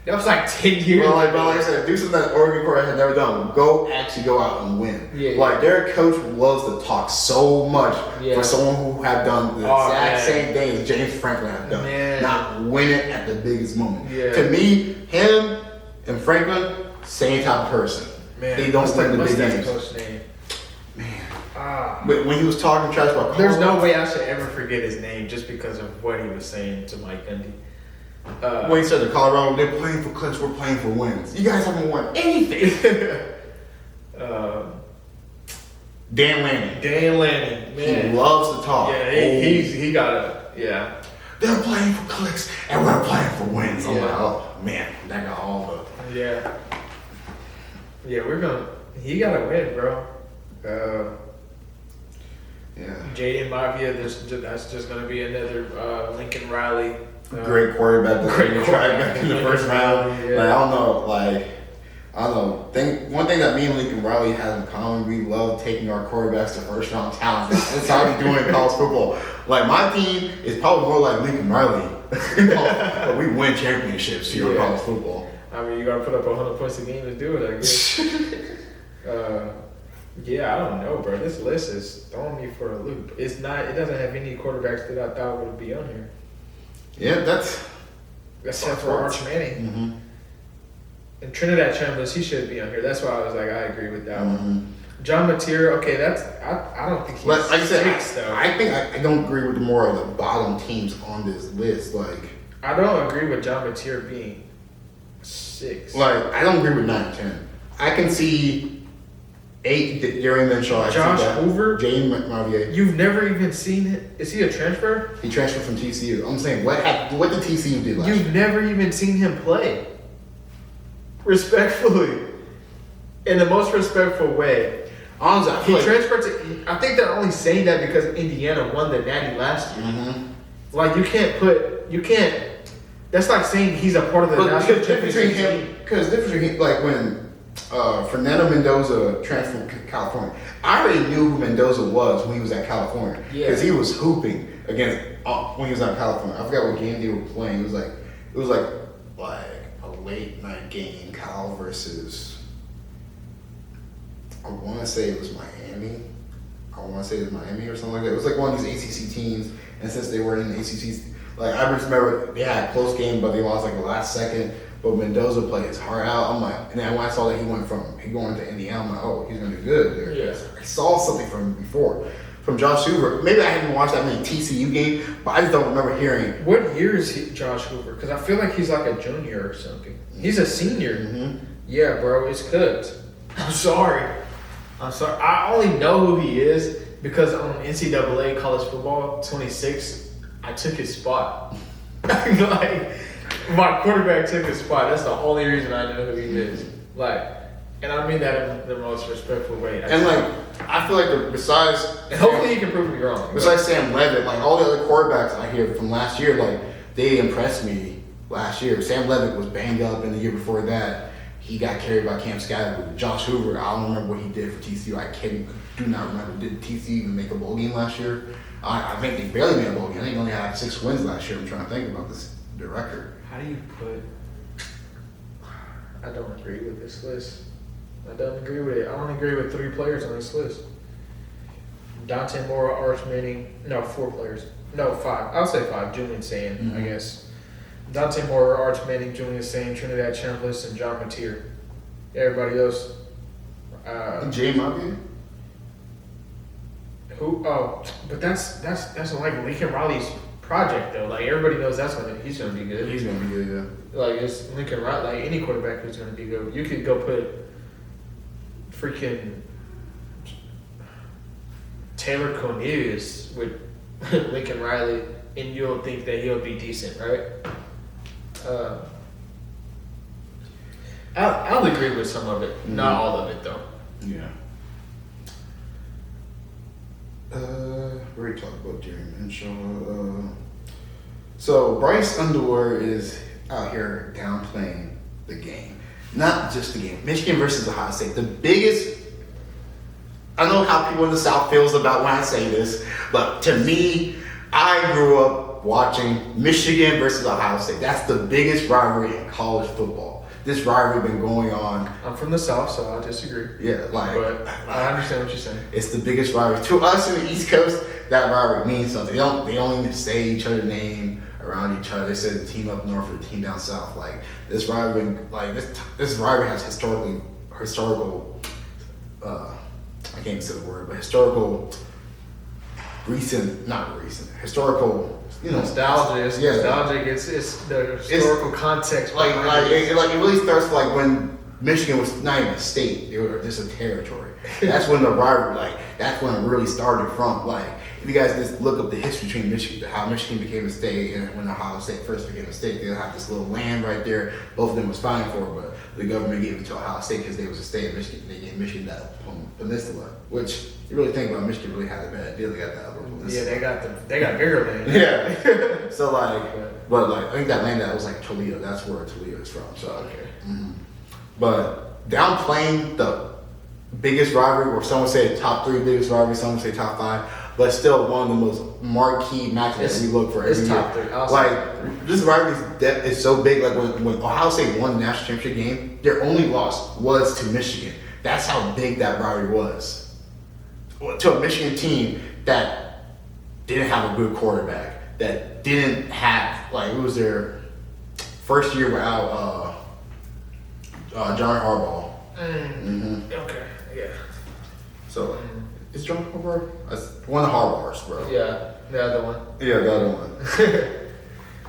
That was like 10 years ago. Like I said, do something that Oregon quarterback had never done. Go out and win. Yeah. Like their coach loves to talk so much for someone who had done the exact same thing as James Franklin had done. Man. Not win it at the biggest moment. Yeah. To me, him and Franklin, same type of person. Man. They don't win the big games. Coach name? Man. But when he was talking trash about there's no way I should ever forget his name just because of what he was saying to Mike Gundy. When he said to Colorado, they're playing for clicks, we're playing for wins. You guys haven't won anything. Dan Lanning, man. He loves to talk. Yeah, he got a They're playing for clicks and we're playing for wins. I'm like, oh man, that got all the. Yeah. Yeah, he got to win, bro. Jaden Mavia, that's just going to be another Lincoln Riley. Great quarterback that tried back in the first round. Yeah. Like, I don't know. One thing that me and Lincoln Riley have in common, we love taking our quarterbacks to first round talent. That's how we do it in college football. Like my team is probably more like Lincoln Riley, but we win championships here in college football. I mean, you got to put up 100 points a game to do it, I guess. I don't know, bro. This list is throwing me for a loop. It doesn't have any quarterbacks that I thought would be on here. Yeah, except for Arch Manning. Mm-hmm. And Trinidad Chambers, he should be on here. That's why I was like, I agree with that one. John Mateer, okay, I don't think he's like I said, though. I think I don't agree with more of the bottom teams on this list. Like I don't agree with John Mateer being 6. Like I don't agree with 9 and 10. I can see 8, Darian Mensah. Josh Hoover? James Mavier. You've never even seen it? Is he a transfer? He transferred from TCU. I'm saying, what did TCU do last year? You've never even seen him play. Respectfully. In the most respectful way. Honestly, he transferred to... I think they're only saying that because Indiana won the Natty last year. Mm-hmm. Like, you can't... That's like saying he's a part of the national championship team. Because the difference between him, like when... Fernando Mendoza transferred to California. I already knew who Mendoza was when he was at California because he was hooping against when he was at California. I forgot what game they were playing. It was like a late night game. Cal versus I want to say it was Miami. or something like that. It was like one of these ACC teams, and since they were in the ACC, like I just remember they had a close game, but they lost like the last second. But Mendoza played his heart out. I'm like, and then when I saw that he going to Indiana, I'm like, oh, he's gonna do good there. Yeah. I saw something from him before, from Josh Hoover. Maybe I haven't watched that many TCU games, but I just don't remember hearing. What year is Josh Hoover? Because I feel like he's like a junior or something. He's a senior. Mm-hmm. Yeah, bro, it's cooked. I'm sorry. I only know who he is because on NCAA college football 26, I took his spot. Like. My quarterback took his spot. That's the only reason I know who he is. Like, and I mean that in the most respectful way. I feel like besides, and hopefully he can prove me wrong. Besides Sam Levitt, like all the other quarterbacks I hear from last year, like they impressed me last year. Sam Levitt was banged up, and the year before that, he got carried by Cam Scattergood. Josh Hoover, I don't remember what he did for TCU. I do not remember. Did TCU even make a bowl game last year? I think they barely made a bowl game. I think they only had 6 wins last year. I'm trying to think about the record. How do you put... I don't agree with this list. I don't agree with it. I don't agree with 3 players on this list. Dante Moore, Arch Manning. No, 4 players. No, 5. I'll say 5. Julian Sand, I guess. Dante Moore, Arch Manning, Julian Sand, Trinidad Chambliss, and John Mateer. Everybody else. Jay Muggy? Who? Oh, but that's like Lincoln Riley's project though. Like everybody knows he's gonna be good. He's gonna be good, yeah. Like it's Lincoln Riley. Like any quarterback who's gonna be good. You could go put freaking Taylor Cornelius with Lincoln Riley, and you'll think that he'll be decent, right? I'll agree with some of it, not all of it though. Yeah. We already talked about Darian Mensah. So Bryce Underwood is out here downplaying the game, not just the game. Michigan versus Ohio State, the biggest. I know how people in the South feels about when I say this, but to me, I grew up watching Michigan versus Ohio State. That's the biggest rivalry in college football. This rivalry been going on. I'm from the South, so I disagree. Yeah, but I understand what you're saying. It's the biggest rivalry. To us in the East Coast, that rivalry means something. They don't even say each other's name around each other. They say the team up north or the team down south. Like this rivalry, this rivalry has historical. I can't even say the word, but historical. Historical. Nostalgia. It's nostalgic. It's the historical context. It really starts like when Michigan was not even a state; they were just a territory. That's when the rivalry, that's when it really started from. Like, if you guys just look up the history between Michigan, how Michigan became a state, and when Ohio State first became a state, they had this little land right there. Both of them was fighting for, but the government gave it to Ohio State because they was a state of Michigan. They gave Michigan that peninsula, which you really think about, Michigan really had a bad deal. They got that upper peninsula. Yeah, they got bigger land. Yeah. So I think that land that was like Toledo. That's where Toledo is from. So okay. Mm-hmm. But downplaying the biggest rivalry, or someone say top 3 biggest rivalry, someone say top 5, but still one of the most marquee matches that we look for every year. Top 3. This rivalry is so big. Like when Ohio State won the national championship game, their only loss was to Michigan. That's how big that rivalry was. To a Michigan team that didn't have a good quarterback, that didn't have, it was their first year without John Harbaugh. Mm-hmm. Okay, yeah. So, is John Harbaugh? One of the Harbaughs, bro. Yeah, the other one. Yeah, the other one.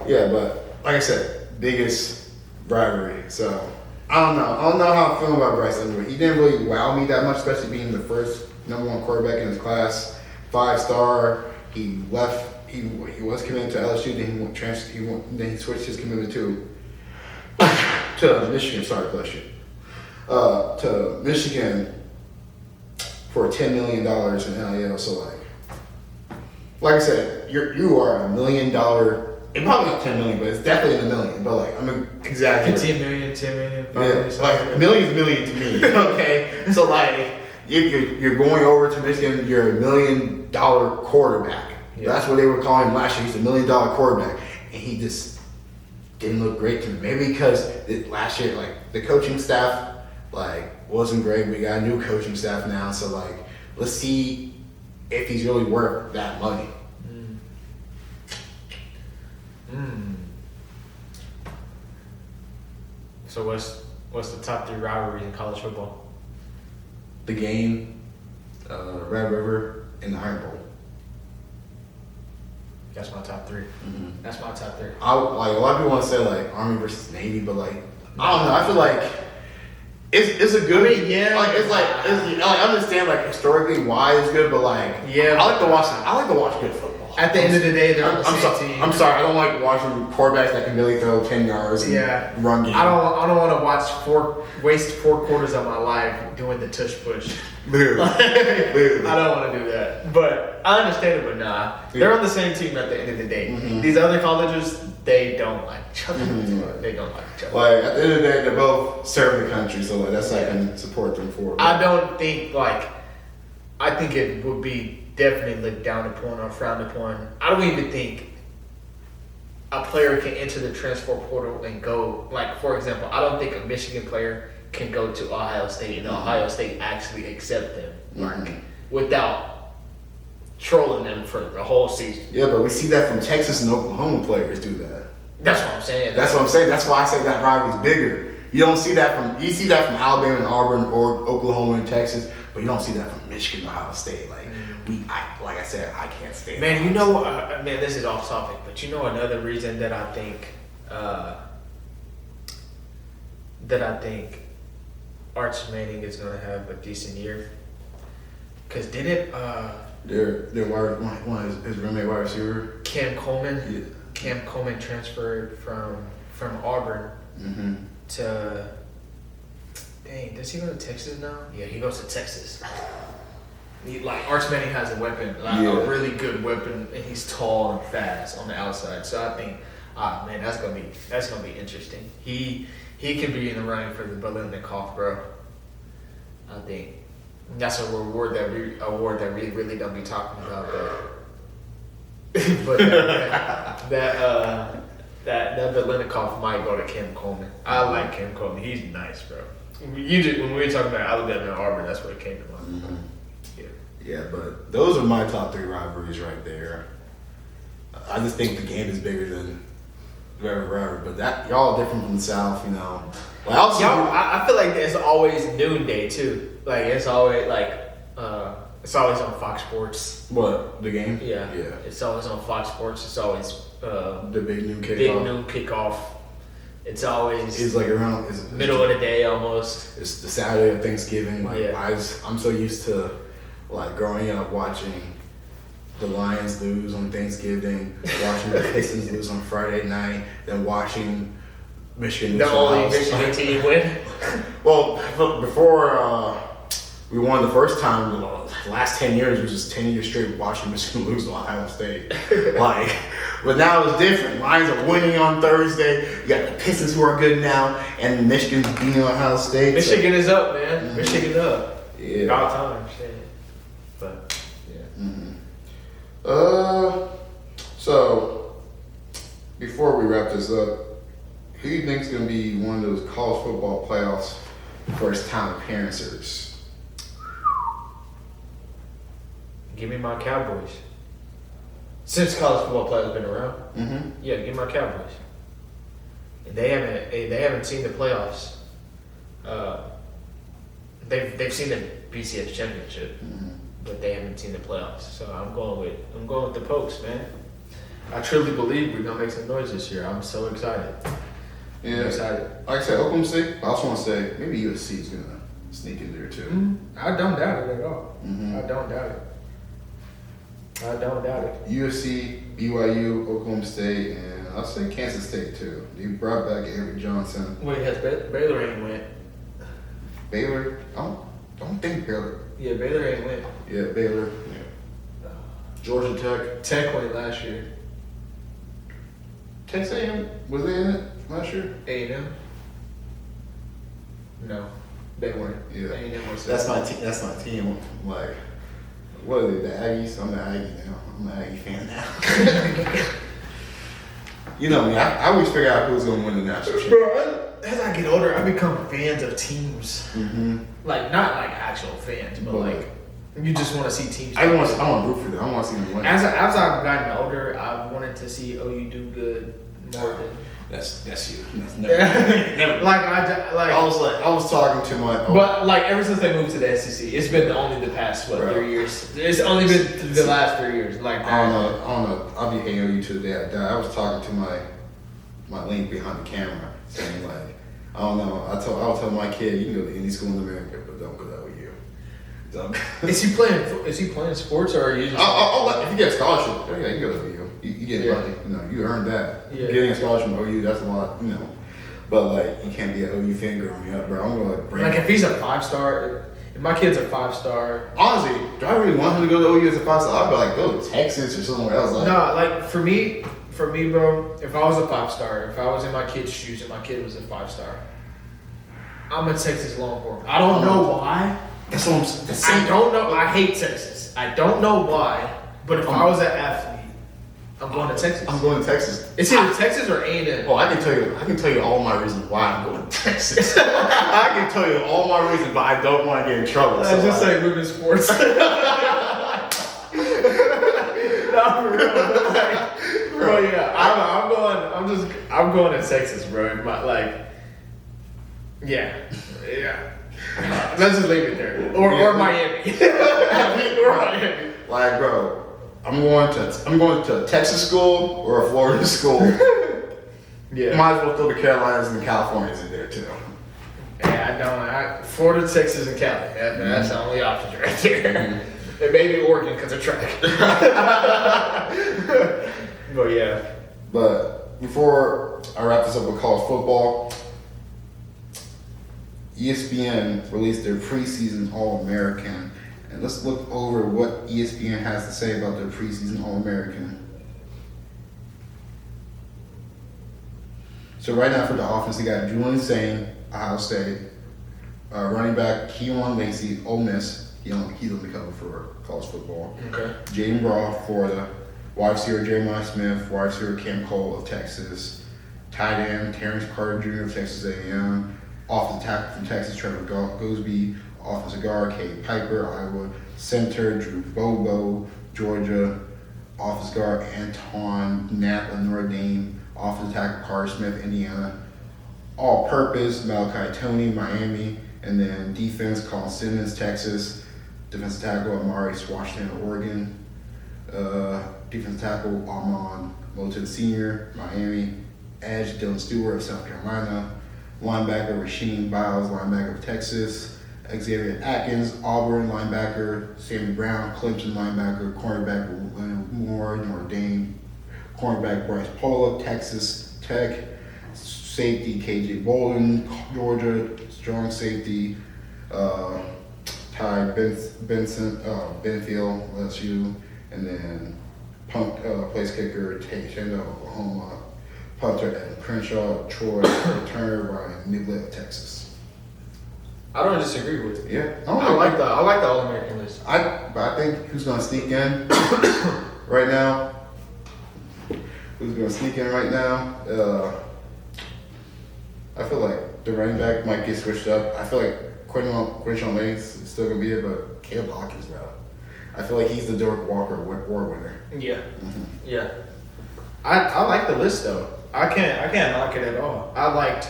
Yeah, but like I said, biggest rivalry. So, I don't know how I feel about Bryce Underwood. He didn't really wow me that much, especially being the first #1 quarterback in his class, 5-star. He left. He was committed to LSU. Then he switched his commitment to Michigan. Sorry, bless you. To Michigan for $10 million in NIL. So like I said, you are $1 million. It's probably not $10 million, but it's definitely in the million. But I'm exaggerating. 15 million, 10 million, 5 million. Yeah, million to me. Okay, so you're going over to Michigan. You're $1 million quarterback. Yeah. That's what they were calling him last year. He's $1 million quarterback, and he just didn't look great to me. Maybe because last year, the coaching staff, wasn't great. We got a new coaching staff now, so let's see if he's really worth that money. So what's the top 3 rivalries in college football? The Game, Red River, and the Iron Bowl. That's my top 3. Mm-hmm. That's my top 3. A lot of people want to say Army versus Navy, but I don't know. I feel like it's a good. I understand historically why it's good, but I like to watch good football. At the end of the day, they're on the same team. I'm sorry, I don't like watching quarterbacks that can really throw 10 yards and run game. I don't want to waste 4 quarters of my life doing the tush push. Literally. I don't want to do that. But I understand it, but nah. They're on the same team at the end of the day. Mm-hmm. These other colleges, they don't like each other. Mm-hmm. They don't like each other. At the end of the day, they both serve the country, so that's I can support them for. I don't think I think it would be definitely looked down upon or frowned upon. I don't even think a player can enter the transfer portal and go, for example, I don't think a Michigan player can go to Ohio State and Ohio State actually accept them without trolling them for the whole season. Yeah, but we see that from Texas and Oklahoma players do that. That's what I'm saying. That's what I'm saying. That's why I say that rivalry's bigger. You don't see that from Alabama and Auburn or Oklahoma and Texas, but you don't see that from Michigan and Ohio State. Like like I said, I can't stand. Man, you know, man, this is off topic, but you know another reason that I think Arch Manning is gonna have a decent year. Cause didn't their one of his roommate wide receiver Cam Coleman? Yeah. Cam Coleman transferred from Auburn to. Dang, does he go to Texas now? Yeah, he goes to Texas. Arch Manning has a weapon, a really good weapon, and he's tall and fast on the outside. So I think, man, that's gonna be interesting. He can be in the running for the Biletnikoff, bro. I think that's a award that we really don't be talking about, but that Biletnikoff might go to Cam Coleman. I like Cam Coleman. He's nice, bro. When we were talking about Alabama and Auburn, that's what it came to mind. Mm-hmm. Yeah, but those are my top 3 rivalries right there. I just think the game is bigger than wherever. But that y'all are different from the South, you know. Like I feel like it's always noonday too. Like it's always on Fox Sports. What, the game? Yeah. It's always on Fox Sports. It's always the big noon kickoff. It's always like around middle of the day almost. It's the Saturday of Thanksgiving. I'm so used to growing up watching the Lions lose on Thanksgiving, watching the Pistons lose on Friday night, then watching Michigan lose. The only Michigan team win. Well, before we won the first time, the last 10 years was just 10 years straight watching Michigan lose to Ohio State. But now it's different. Lions are winning on Thursday. You got the Pistons who are good now, and Michigan's beating Ohio State. Michigan is up, man. Mm-hmm. Michigan up. Yeah. All time, shit. But yeah. Mm-hmm. So before we wrap this up, who do you think is going to be one of those college football playoffs first time appearances? Give me my Cowboys. Since college football players been around, yeah, give me my Cowboys. They haven't seen the playoffs. They've seen the BCS championship, but they haven't seen the playoffs. So I'm going with the Pokes, man. I truly believe we're gonna make some noise this year. I'm so excited. Yeah, I'm excited. Like I said, Oklahoma State. I also want to say maybe USC is gonna sneak in there too. I don't doubt it at all. I don't doubt it. USC, BYU, Oklahoma State, and I'll say Kansas State too. They brought back Eric Johnson. Wait, has Baylor ain't went? Baylor? I don't think Baylor. Yeah, Baylor ain't went. Yeah, Baylor. Yeah. Georgia Tech. Tech went last year. Texas A&M, was they in it last year? A&M? No, they weren't. Yeah, A&M was. That's my team. What are they? The Aggies? I'm the Aggie now. I'm an Aggie fan now. You know me. I always figure out who's gonna win the national championship. Bro, as I get older, I become fans of teams. Not actual fans, but you just want to see teams. I want to root for them. I want to see them win. As I've gotten older, I've wanted to see OU do good more than. That's you. That's never. I was talking to my. But ever since they moved to the SEC, it's been only the past 3 years. It's only been the last 3 years. I don't know. I'll be hating OU to the day I die. I was talking to my link behind the camera, saying I don't know. I'll tell my kid, you can go to any school in America, but don't go to OU. Is he playing sports or are you just? If you get a scholarship, yeah, you can go to OU. You get money. You earned that. Yeah. Getting a scholarship from OU, that's a lot. But you can't be an OU fan growing up, bro. I'm gonna bring. If he's a 5-star, if my kid's a 5-star. Honestly, do I really want him to go to OU as a 5-star? I'd be go to Texas or somewhere else. For me, bro. If I was a 5-star, if I was in my kid's shoes and my kid was a 5-star, I'm a Texas Longhorn. I don't know why. That's what I'm saying. I don't know. I hate Texas. I don't know why. But if I was an athlete, I'm going to Texas. I'm going to Texas. It's either Texas or A&M. Oh, I can tell you all my reasons why I'm going to Texas. I can tell you all my reasons, but I don't want to get in trouble. I just say women's sports. No, for real. But like, bro, yeah, I'm going to Texas, bro. Yeah. Let's just leave it there. Or Miami. Or Miami. Like, bro, I'm going to a Texas school or a Florida school. Yeah. Might as well throw the Carolinas and the Californias in there too. Yeah, Florida, Texas, and Cali. That's the only options right there. And maybe Oregon because of track. But yeah. But before I wrap this up with college football, ESPN released their preseason All-American. And let's look over what ESPN has to say about their preseason All-American. So right now for the offense, they got Julian Sain, Ohio State, running back Keon Lacey, Ole Miss. He only cover for college football. Okay. Jaden Braw, Florida. Wide receiver Jeremiah Smith. Wide receiver Cam Cole of Texas. Tight end Terrence Carter Jr. of Texas A&M. Offensive tackle from Texas Trevor Gosby. Offensive guard Kate Piper, Iowa. Center Drew Bobo, Georgia. Offensive guard Anton Knapp of Notre Dame. Offensive tackle Carter Smith, Indiana. All-purpose Malachi Toney, Miami. And then defense Colin Simmons, Texas. Defensive tackle Amari Washington, Oregon. Defensive tackle Armand Moulton Sr., Miami. Edge Dylan Stewart of South Carolina. Linebacker Rasheem Biles, linebacker of Texas. Xavier Atkins, Auburn linebacker. Sammy Brown, Clemson linebacker. Cornerback Leonard Moore, Notre Dame. Cornerback Bryce Paula, Texas Tech. Safety KJ Bolden, Georgia. Strong safety Ty Benfield, LSU, and then place kicker Tate Shenda, Oklahoma. Punter Evan Crenshaw, Troy Turner, Ryan Niblett, Texas. I don't disagree with it. Yeah, I like the All-American list. But I think who's gonna sneak in right now? I feel like the running back might get switched up. I feel like Quinshon Lane is still gonna be there, but Caleb Hawkins, bro. I feel like he's the Derek Walker award winner. Yeah, yeah. I like the list though. I can't knock it at all. I liked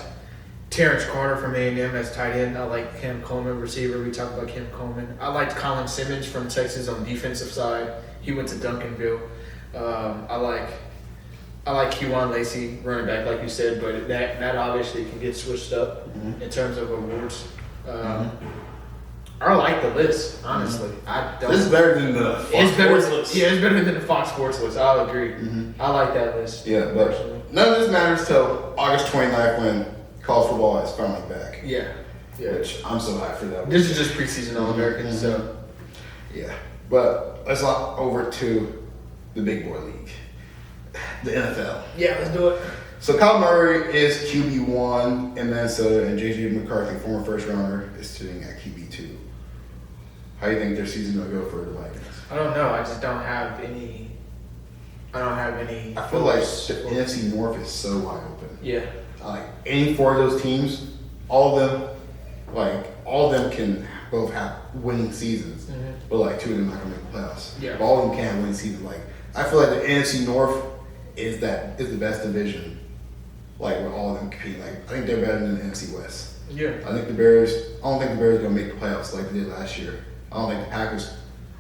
Terrence Carter from A&M as tight end. I like Cam Coleman, receiver. We talked about Cam Coleman. I liked Colin Simmons from Texas on the defensive side. He went to Duncanville. I like Keon Lacey, running back, like you said, but that obviously can get switched up in terms of awards. I like the list, honestly. This is better than the Fox Sports list. Yeah, it's better than the Fox Sports list. I'll agree. I like that list. Yeah, but none of this matters till August 29th when college football is finally back. Yeah. Which I'm so hyped for that. This is just preseason All-American, so. Yeah. But let's hop over to the big boy league, the NFL. Yeah, let's do it. So Kyle Murray is QB1 in Mensah, and J.J. McCarthy, former first rounder, is sitting at QB2. How do you think their season will go for the Vikings? I don't know. I just don't have any. I feel like the NFC North is so wide open. Yeah. Like any four of those teams, all of them can both have winning seasons, but like two of them not gonna make the playoffs. Yeah. But all of them can have winning seasons. Like I feel like the NFC North is the best division. Like with all of them competing. Like I think they're better than the NFC West. Yeah. I don't think the Bears are gonna make the playoffs like they did last year. I don't think the Packers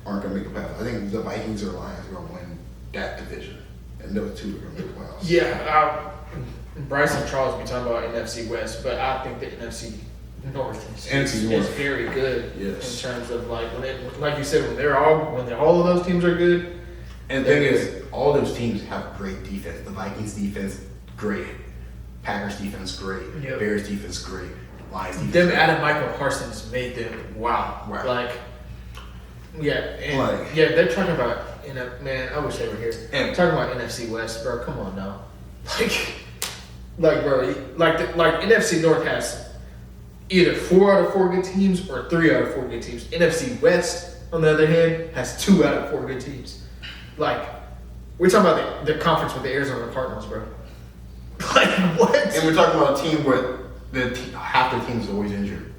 aren't gonna make the playoffs. I think the Vikings or Lions are gonna win that division, and those two are gonna make the playoffs. Yeah. Bryce and Charles be talking about NFC West, but I think the NFC North is very good in terms of like like you said when all of those teams are good. And the thing is, all those teams have great defense. The Vikings defense, great. Packers defense, great. Yep. Bears defense, great. Lions defense. Them adding Michael Parsons made them wow. Right. Like, they're talking about man. I wish they were here. And talking about NFC West, bro. Come on now, bro. Like NFC North has either 4 out of 4 good teams or 3 out of 4 good teams. NFC West, on the other hand, has 2 out of 4 good teams. Like, we're talking about the conference with the Arizona Cardinals, bro. Like, what? And we're talking about a team where half their team is always injured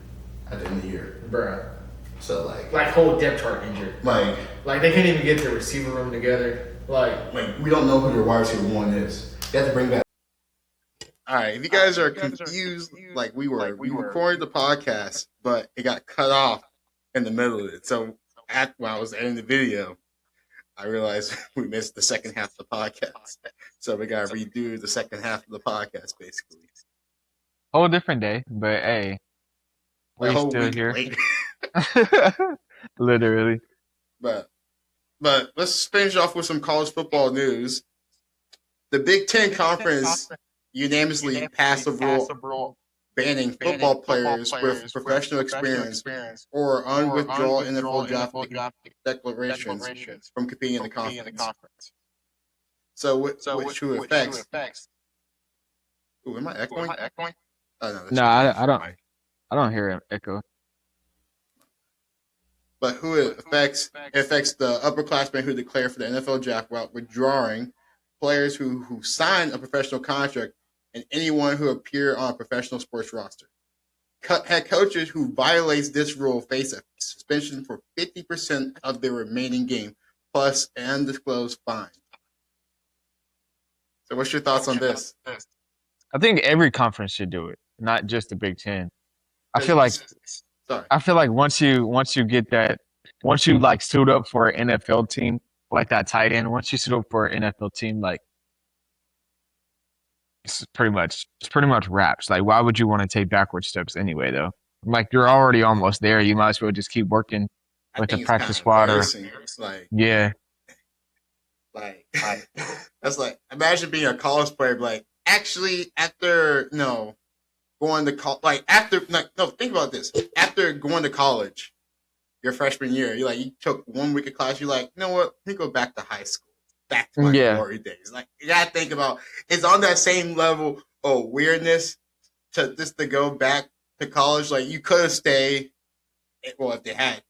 at the end of the year. Bruh. So, like whole depth chart injured. Like they can't even get their receiver room together. Like we don't know who their wide receiver one is. They have to bring back. All right, if you guys are confused, like we recorded the podcast, but it got cut off in the middle of it. So when I was editing the video, I realized we missed the second half of the podcast. So we got to redo the second half of the podcast, basically. Whole different day, but hey, we're still here. Literally. But let's finish off with some college football news. The Big Ten Conference unanimously passed a rule banning football players with professional experience or unwithdrawal NFL draft declarations from competing in the conference. So, which affects? Ooh, am I echoing? Oh, no, I don't hear an echo. But who it affects? It affects the upperclassmen who declare for the NFL draft while withdrawing, players who sign a professional contract, and anyone who appear on a professional sports roster. Head coaches who violates this rule face a suspension for 50% of their remaining game, plus an undisclosed fine. So what's your thoughts on this? I think every conference should do it, not just the Big Ten. I feel like once you get that, once you like suit up for an NFL team, like that tight end, once you suit up for an NFL team, like it's pretty much wraps. Like, why would you want to take backward steps anyway, though? Like, you're already almost there. You might as well just keep working with the practice squad. Yeah. Like, that's like, imagine being a college player, like, actually, after, going to college, think about this. After going to college, your freshman year, you took 1 week of class, you're like, you know what? Let me go back to high school. Back to my glory days. Like, you gotta think about, it's on that same level of weirdness to go back to college. Like, you could have stayed, well, if they had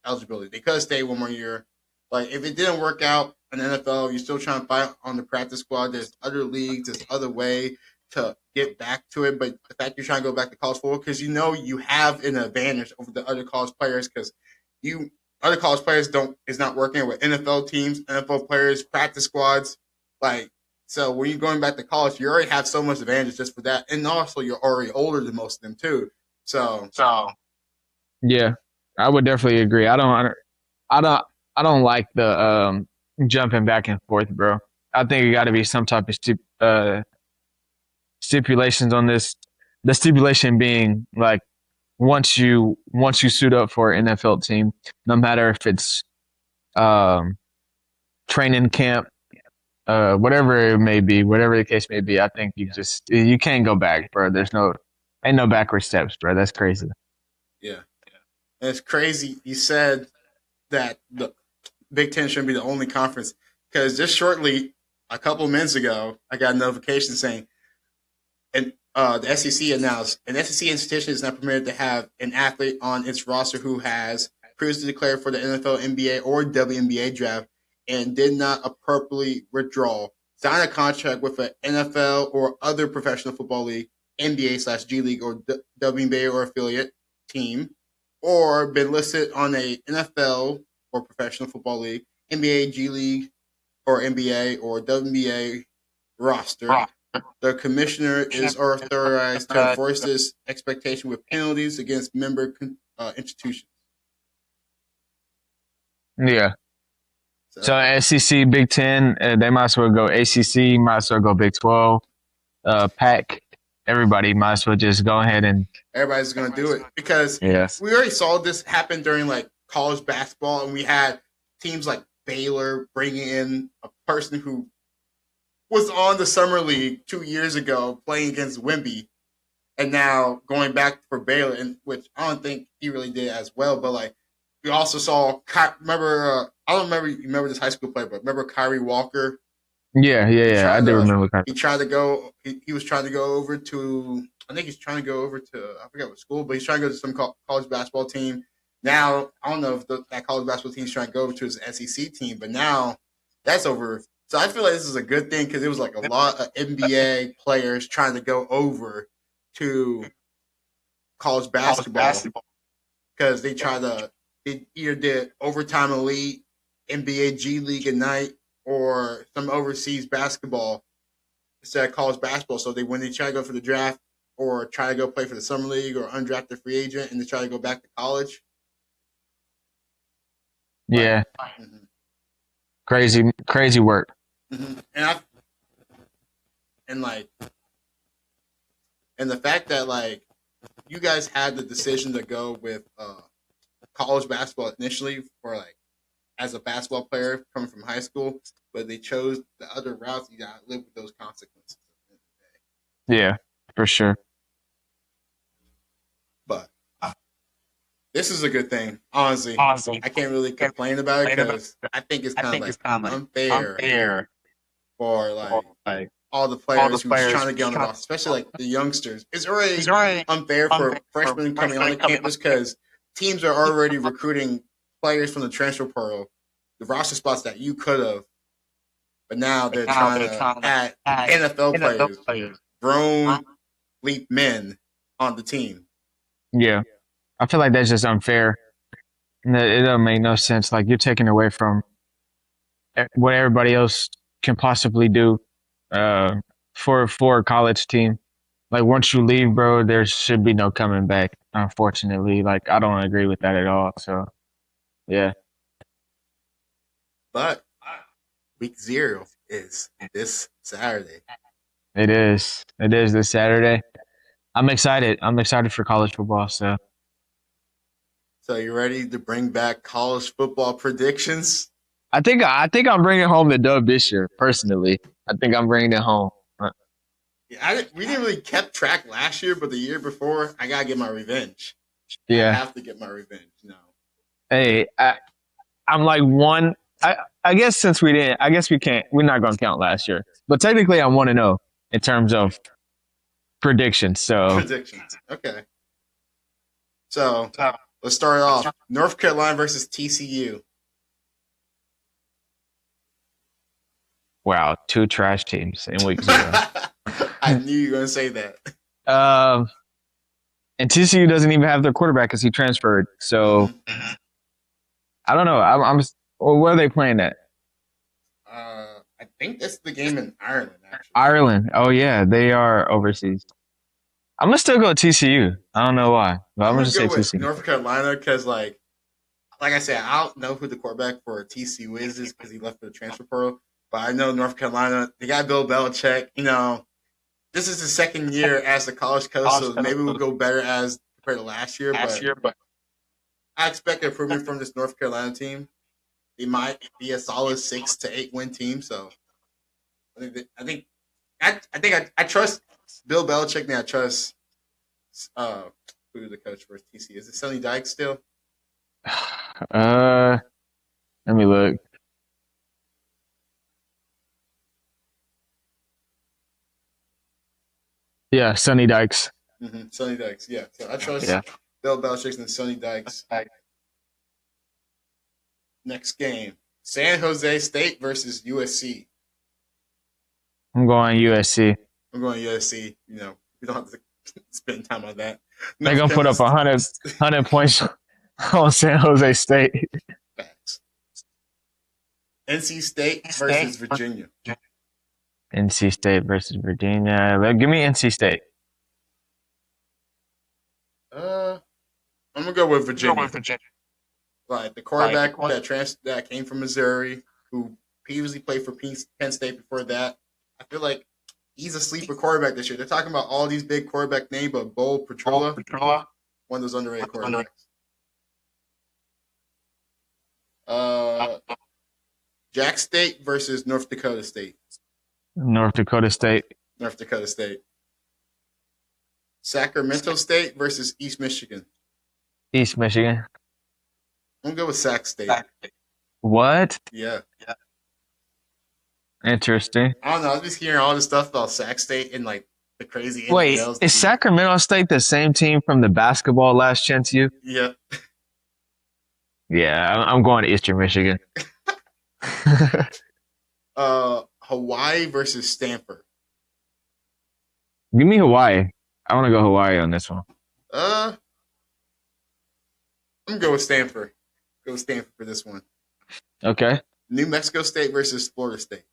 eligibility, they could have stayed 1 more year. Like, if it didn't work out in the NFL, you're still trying to fight on the practice squad. There's other leagues, there's other way to get back to it. But the fact you're trying to go back to college football, because you have an advantage over the other college players, because other college players is not working with NFL teams, NFL players, practice squads. Like, so when you're going back to college, you already have so much advantage just for that. And also you're already older than most of them too. So yeah, I would definitely agree. I don't like the jumping back and forth, bro. I think it got to be some type of stipulations on this. The stipulation being like, once you suit up for an NFL team, no matter if it's training camp, whatever it may be, whatever the case may be, I think you can't go back, bro. Ain't no backward steps, bro. That's crazy. Yeah. And it's crazy. You said that the Big Ten shouldn't be the only conference, because just shortly, a couple of minutes ago, I got a notification saying, and the SEC announced an SEC institution is not permitted to have an athlete on its roster who has previously declared for the NFL, NBA, or WNBA draft and did not appropriately withdraw, sign a contract with an NFL or other professional football league, NBA/G League, or WNBA or affiliate team, or been listed on a NFL or professional football league, NBA, G League, or NBA or WNBA roster. The commissioner is authorized to enforce this expectation with penalties against member institutions. Yeah. So SEC, Big Ten, they might as well go ACC, might as well go Big 12, PAC. Everybody might as well just go ahead and. Everybody's going to do it, because we already saw this happen during like college basketball, and we had teams like Baylor bringing in a person who was on the summer league 2 years ago playing against Wemby, and now going back for Baylor, and which I don't think he really did as well. But like, we also saw, I don't remember this high school player, but remember Kyrie Walker? Yeah. I do remember Kyrie. He tried to go. He was trying to go over to. I think he's trying to go over to. I forget what school, but he's trying to go to some college basketball team. Now I don't know if that college basketball team is trying to go over to his SEC team, but now that's over. So I feel like this is a good thing, because it was like a lot of NBA players trying to go over to college basketball because they either did overtime elite, NBA G League Ignite, or some overseas basketball instead of college basketball. So when they try to go for the draft or try to go play for the summer league or undrafted free agent and they try to go back to college. Yeah. Mm-hmm. Crazy work. Mm-hmm. And the fact that like you guys had the decision to go with college basketball initially for like as a basketball player coming from high school, but they chose the other routes. You gotta live with those consequences. Yeah, for sure. But this is a good thing, honestly. I can't really complain about it because I think it's kind of like unfair for like all the players who's trying to get on the roster, especially like the youngsters. It's already unfair for freshmen coming on the campus because teams are already recruiting players from the transfer portal, the roster spots that you could have, but now they're trying to add NFL players, grown elite men on the team. Yeah, I feel like that's just unfair. It doesn't make no sense. Like you're taking away from what everybody else can possibly do for a college team. Like once you leave, bro, there should be no coming back. Unfortunately, like I don't agree with that at all. So, yeah. But week 0 is this Saturday. It is this Saturday. I'm excited. I'm excited for college football. So you ready to bring back college football predictions? I think I'm bringing home the dub this year. Personally, I think I'm bringing it home. Yeah, we didn't really kept track last year, but the year before, I gotta get my revenge. Yeah, I have to get my revenge now. Hey, I'm like one. I guess since we didn't, I guess we can't. We're not gonna count last year, but technically, I'm 1-0 in terms of predictions. So predictions, okay. So let's start off. North Carolina versus TCU. Wow, 2 trash teams in week 0. I knew you were going to say that. And TCU doesn't even have their quarterback because he transferred. So I don't know. Where are they playing at? I think that's the game in Ireland. Actually, Ireland. Oh yeah, they are overseas. I'm gonna still go TCU. I don't know why, but I'm gonna just say TCU. North Carolina because like I said, I don't know who the quarterback for TCU is because he left for the transfer portal. But I know North Carolina, they got Bill Belichick. You know, this is the second year as the college coach, so maybe we'll go better as compared to last year. But I expect improvement from this North Carolina team. They might be a solid 6 to 8 win team. So I think I trust Bill Belichick and I trust who's the coach for TCU. Is it Sonny Dykes still? Let me look. Yeah, Sonny Dykes. Mm-hmm. Sonny Dykes, yeah. So I trust Bill Belichick and Sonny Dykes. Next game, San Jose State versus USC. I'm going USC. I'm going USC. You know, we don't have to spend time on that. They're going to put up 100 points on San Jose State. Facts. NC State versus Virginia. NC State versus Virginia. Give me NC State. I'm gonna go with Virginia. Like the quarterback that came from Missouri, who previously played for Penn State before that. I feel like he's a sleeper quarterback this year. They're talking about all these big quarterback names, but Bo Petrola, one of those underrated quarterbacks. Jack State versus North Dakota State. North Dakota State. North Dakota State. Sacramento State versus East Michigan. East Michigan. I'm going to go with Sac State. What? Yeah. Interesting. I don't know. I'm just hearing all this stuff about Sac State and like the crazy. Wait, is Sacramento State the same team from the basketball Last Chance U? Yeah. Yeah, I'm going to Eastern Michigan. Hawaii versus Stanford. Give me Hawaii. I want to go Hawaii on this one. I'm going to go with Stanford. Go with Stanford for this one. Okay. New Mexico State versus Florida State.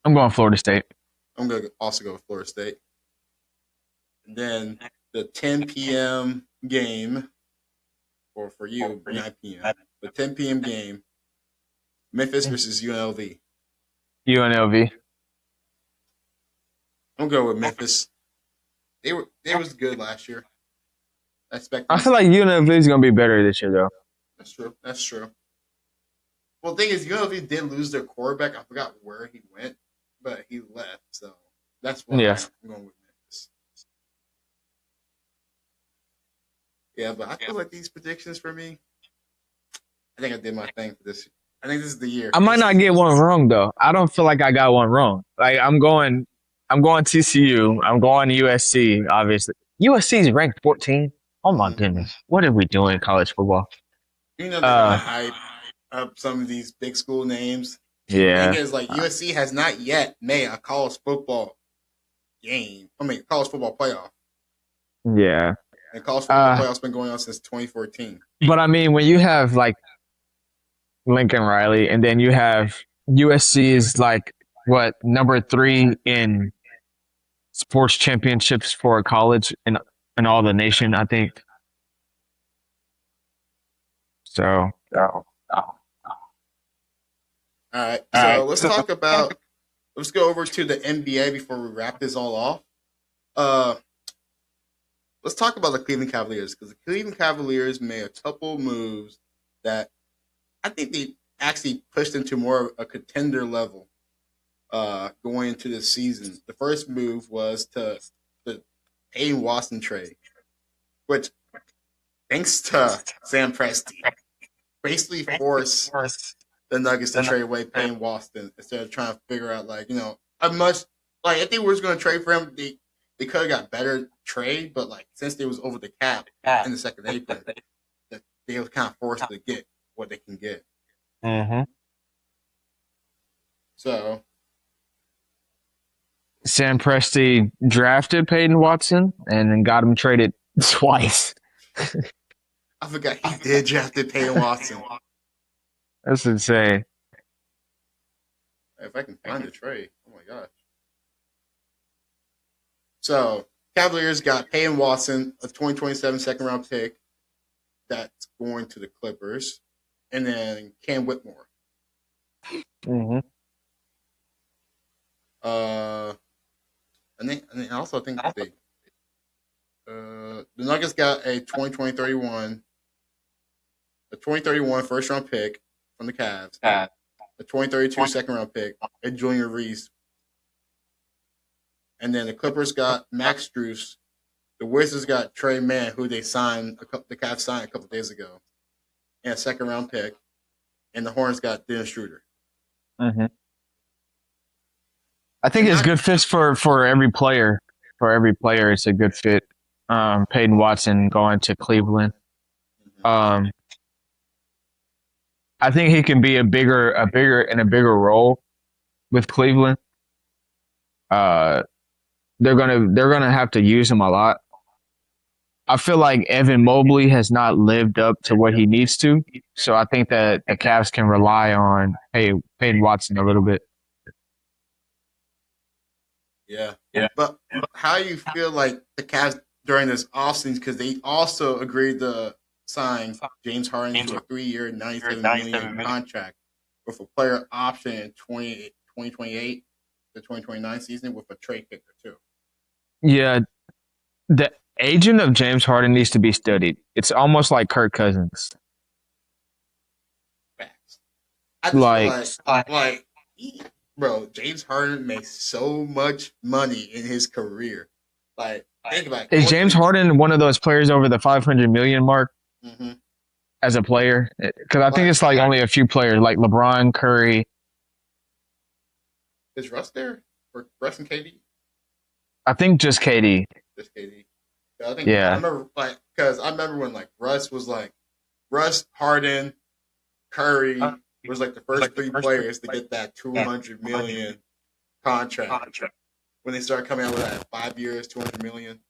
I'm going Florida State. I'm going to also go with Florida State. And then the 10 p.m. game, or for you, 9 p.m. The 10 p.m. game, Memphis versus UNLV. UNLV. I'm going with Memphis. They was good last year. I feel like UNLV is going to be better this year, though. That's true. Well, the thing is, UNLV did lose their quarterback. I forgot where he went, but he left. So that's why I'm going with Memphis. Yeah, but I feel like these predictions for me, I think I did my thing for this. I think this is the year. I might not get one wrong, though. I don't feel like I got one wrong. Like, I'm going TCU. I'm going USC, obviously. USC is ranked 14. Oh, my goodness. What are we doing in college football? You know, they're going to hype up some of these big school names. Yeah. Because, like, USC has not yet made a college football college football playoff. Yeah. And college football playoff's been going on since 2014. But, I mean, when you have, like, Lincoln Riley, and then you have USC is, like, number 3 in sports championships for a college in all the nation, I think. So, all right. So let's talk about. Let's go over to the NBA before we wrap this all off. Let's talk about the Cleveland Cavaliers, because the Cleveland Cavaliers made a couple moves that I think they actually pushed into more of a contender level going into this season. The first move was the Peyton Watson trade, which, thanks to Sam Presti, basically forced the Nuggets to trade away Peyton Watson instead of trying to figure out, like, a much, like, if they were going to trade for him, they could have got better trade, but, like, since they was over the cap in the second April, they were kind of forced to get what they can get. Mm-hmm. So Sam Presti drafted Peyton Watson and then got him traded twice. I forgot he did draft Peyton Watson. That's insane. If I can find the trade, oh my gosh. So Cavaliers got Peyton Watson, a 2027 second round pick that's going to the Clippers, and then Cam Whitmore. Mm-hmm. And I also think the Nuggets got a 2031 first round pick from the Cavs, a 2032 second round pick, and Julian Reese. And then the Clippers got Max Strus. The Wizards got Trey Mann, who the Cavs signed a couple days ago, and a second round pick. And the Hornets got Dennis Schroeder. Mm-hmm. I think it's good fits for every player. For every player, it's a good fit. Peyton Watson going to Cleveland. I think he can be a bigger role with Cleveland. They're gonna have to use him a lot. I feel like Evan Mobley has not lived up to what he needs to, so I think that the Cavs can rely on Peyton Watson a little bit. Yeah. But how do you feel like the Cavs during this offseason, because they also agreed to sign James Harden to a 3-year, $97 million contract with a player option in 2028 to 2029 season with a trade kicker too. Yeah, the agent of James Harden needs to be studied. It's almost like Kirk Cousins. Facts. I just feel like bro, James Harden makes so much money in his career. Like, think about it. Is James Harden one of those players over the 500 million mark as a player? Because I think it's like only a few players, like LeBron, Curry. Is Russ there? Or Russ and KD? I think just KD. Just KD. I think, yeah. I remember, because I remember when, Russ was Russ, Harden, Curry was the first three players to get that $200 million contract. When they started coming out with that 5 years, $200 million.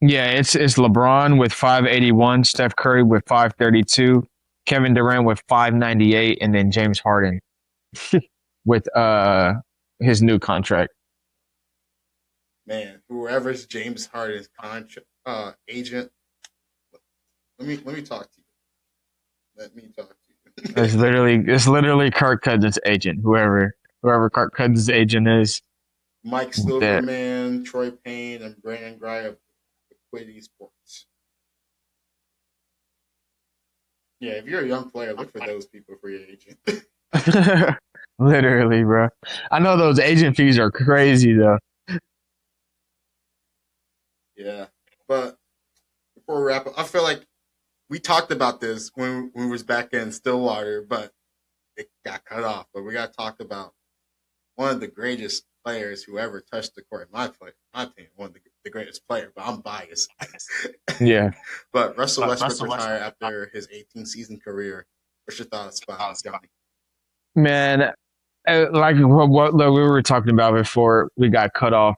Yeah, it's LeBron with 581, Steph Curry with 532, Kevin Durant with 598, and then James Harden with his new contract. Man, whoever's James Harden's agent, let me talk to you. Let me talk to you. It's literally Kirk Cousins' agent. Whoever Kirk Cousins' agent is. Mike Silverman, Troy Payne, and Brandon Gray of Equity Sports. Yeah, if you're a young player, look for those people for your agent. Literally, bro. I know those agent fees are crazy, though. Yeah, but before we wrap up, I feel like we talked about this when we was back in Stillwater, but it got cut off. But we got to talk about one of the greatest players who ever touched the court. My opinion, one of the greatest player, but I'm biased. Yeah. But Russell Westbrook retired after his 18-season career. What's your thoughts about Johnny? Man, like what we were talking about before we got cut off.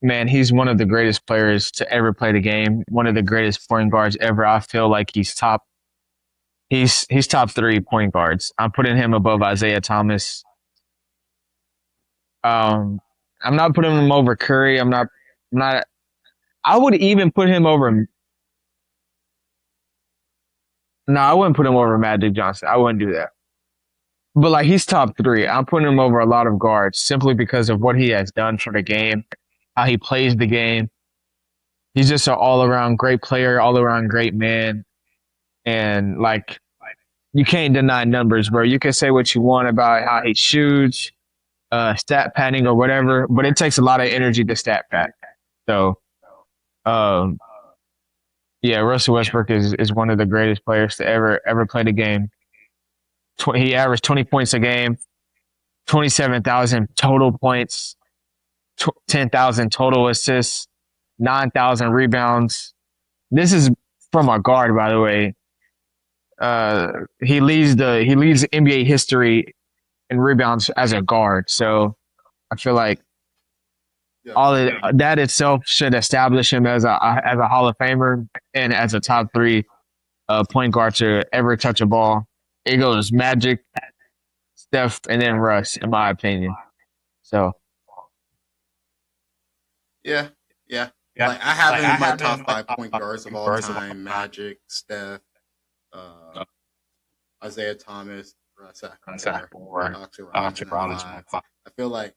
Man, he's one of the greatest players to ever play the game. One of the greatest point guards ever. I feel like he's top 3 point guards. I'm putting him above Isaiah Thomas. I'm not putting him over Curry. I'm not. I would even put him over. No, I wouldn't put him over Magic Johnson. I wouldn't do that. But like he's top 3. I'm putting him over a lot of guards simply because of what he has done for the game, how he plays the game. He's just an all-around great player, all-around great man. And like you can't deny numbers, bro. You can say what you want about how he shoots, stat padding or whatever, but it takes a lot of energy to stat pad. So, yeah, Russell Westbrook is one of the greatest players to ever play the game. He averaged 20 points a game, 27,000 total points, 10,000 total assists, 9,000 rebounds. This is from a guard, by the way. He leads NBA history in rebounds as a guard. So I feel like that itself should establish him as a Hall of Famer and as a top 3 point guard to ever touch a ball. It goes Magic, Steph, and then Russ, in my opinion. So, yeah. Like I have him in my top 5 point guards of all time: Magic, Steph, Isaiah Thomas, Russ at 4, Toxic Robinson at 5. I feel like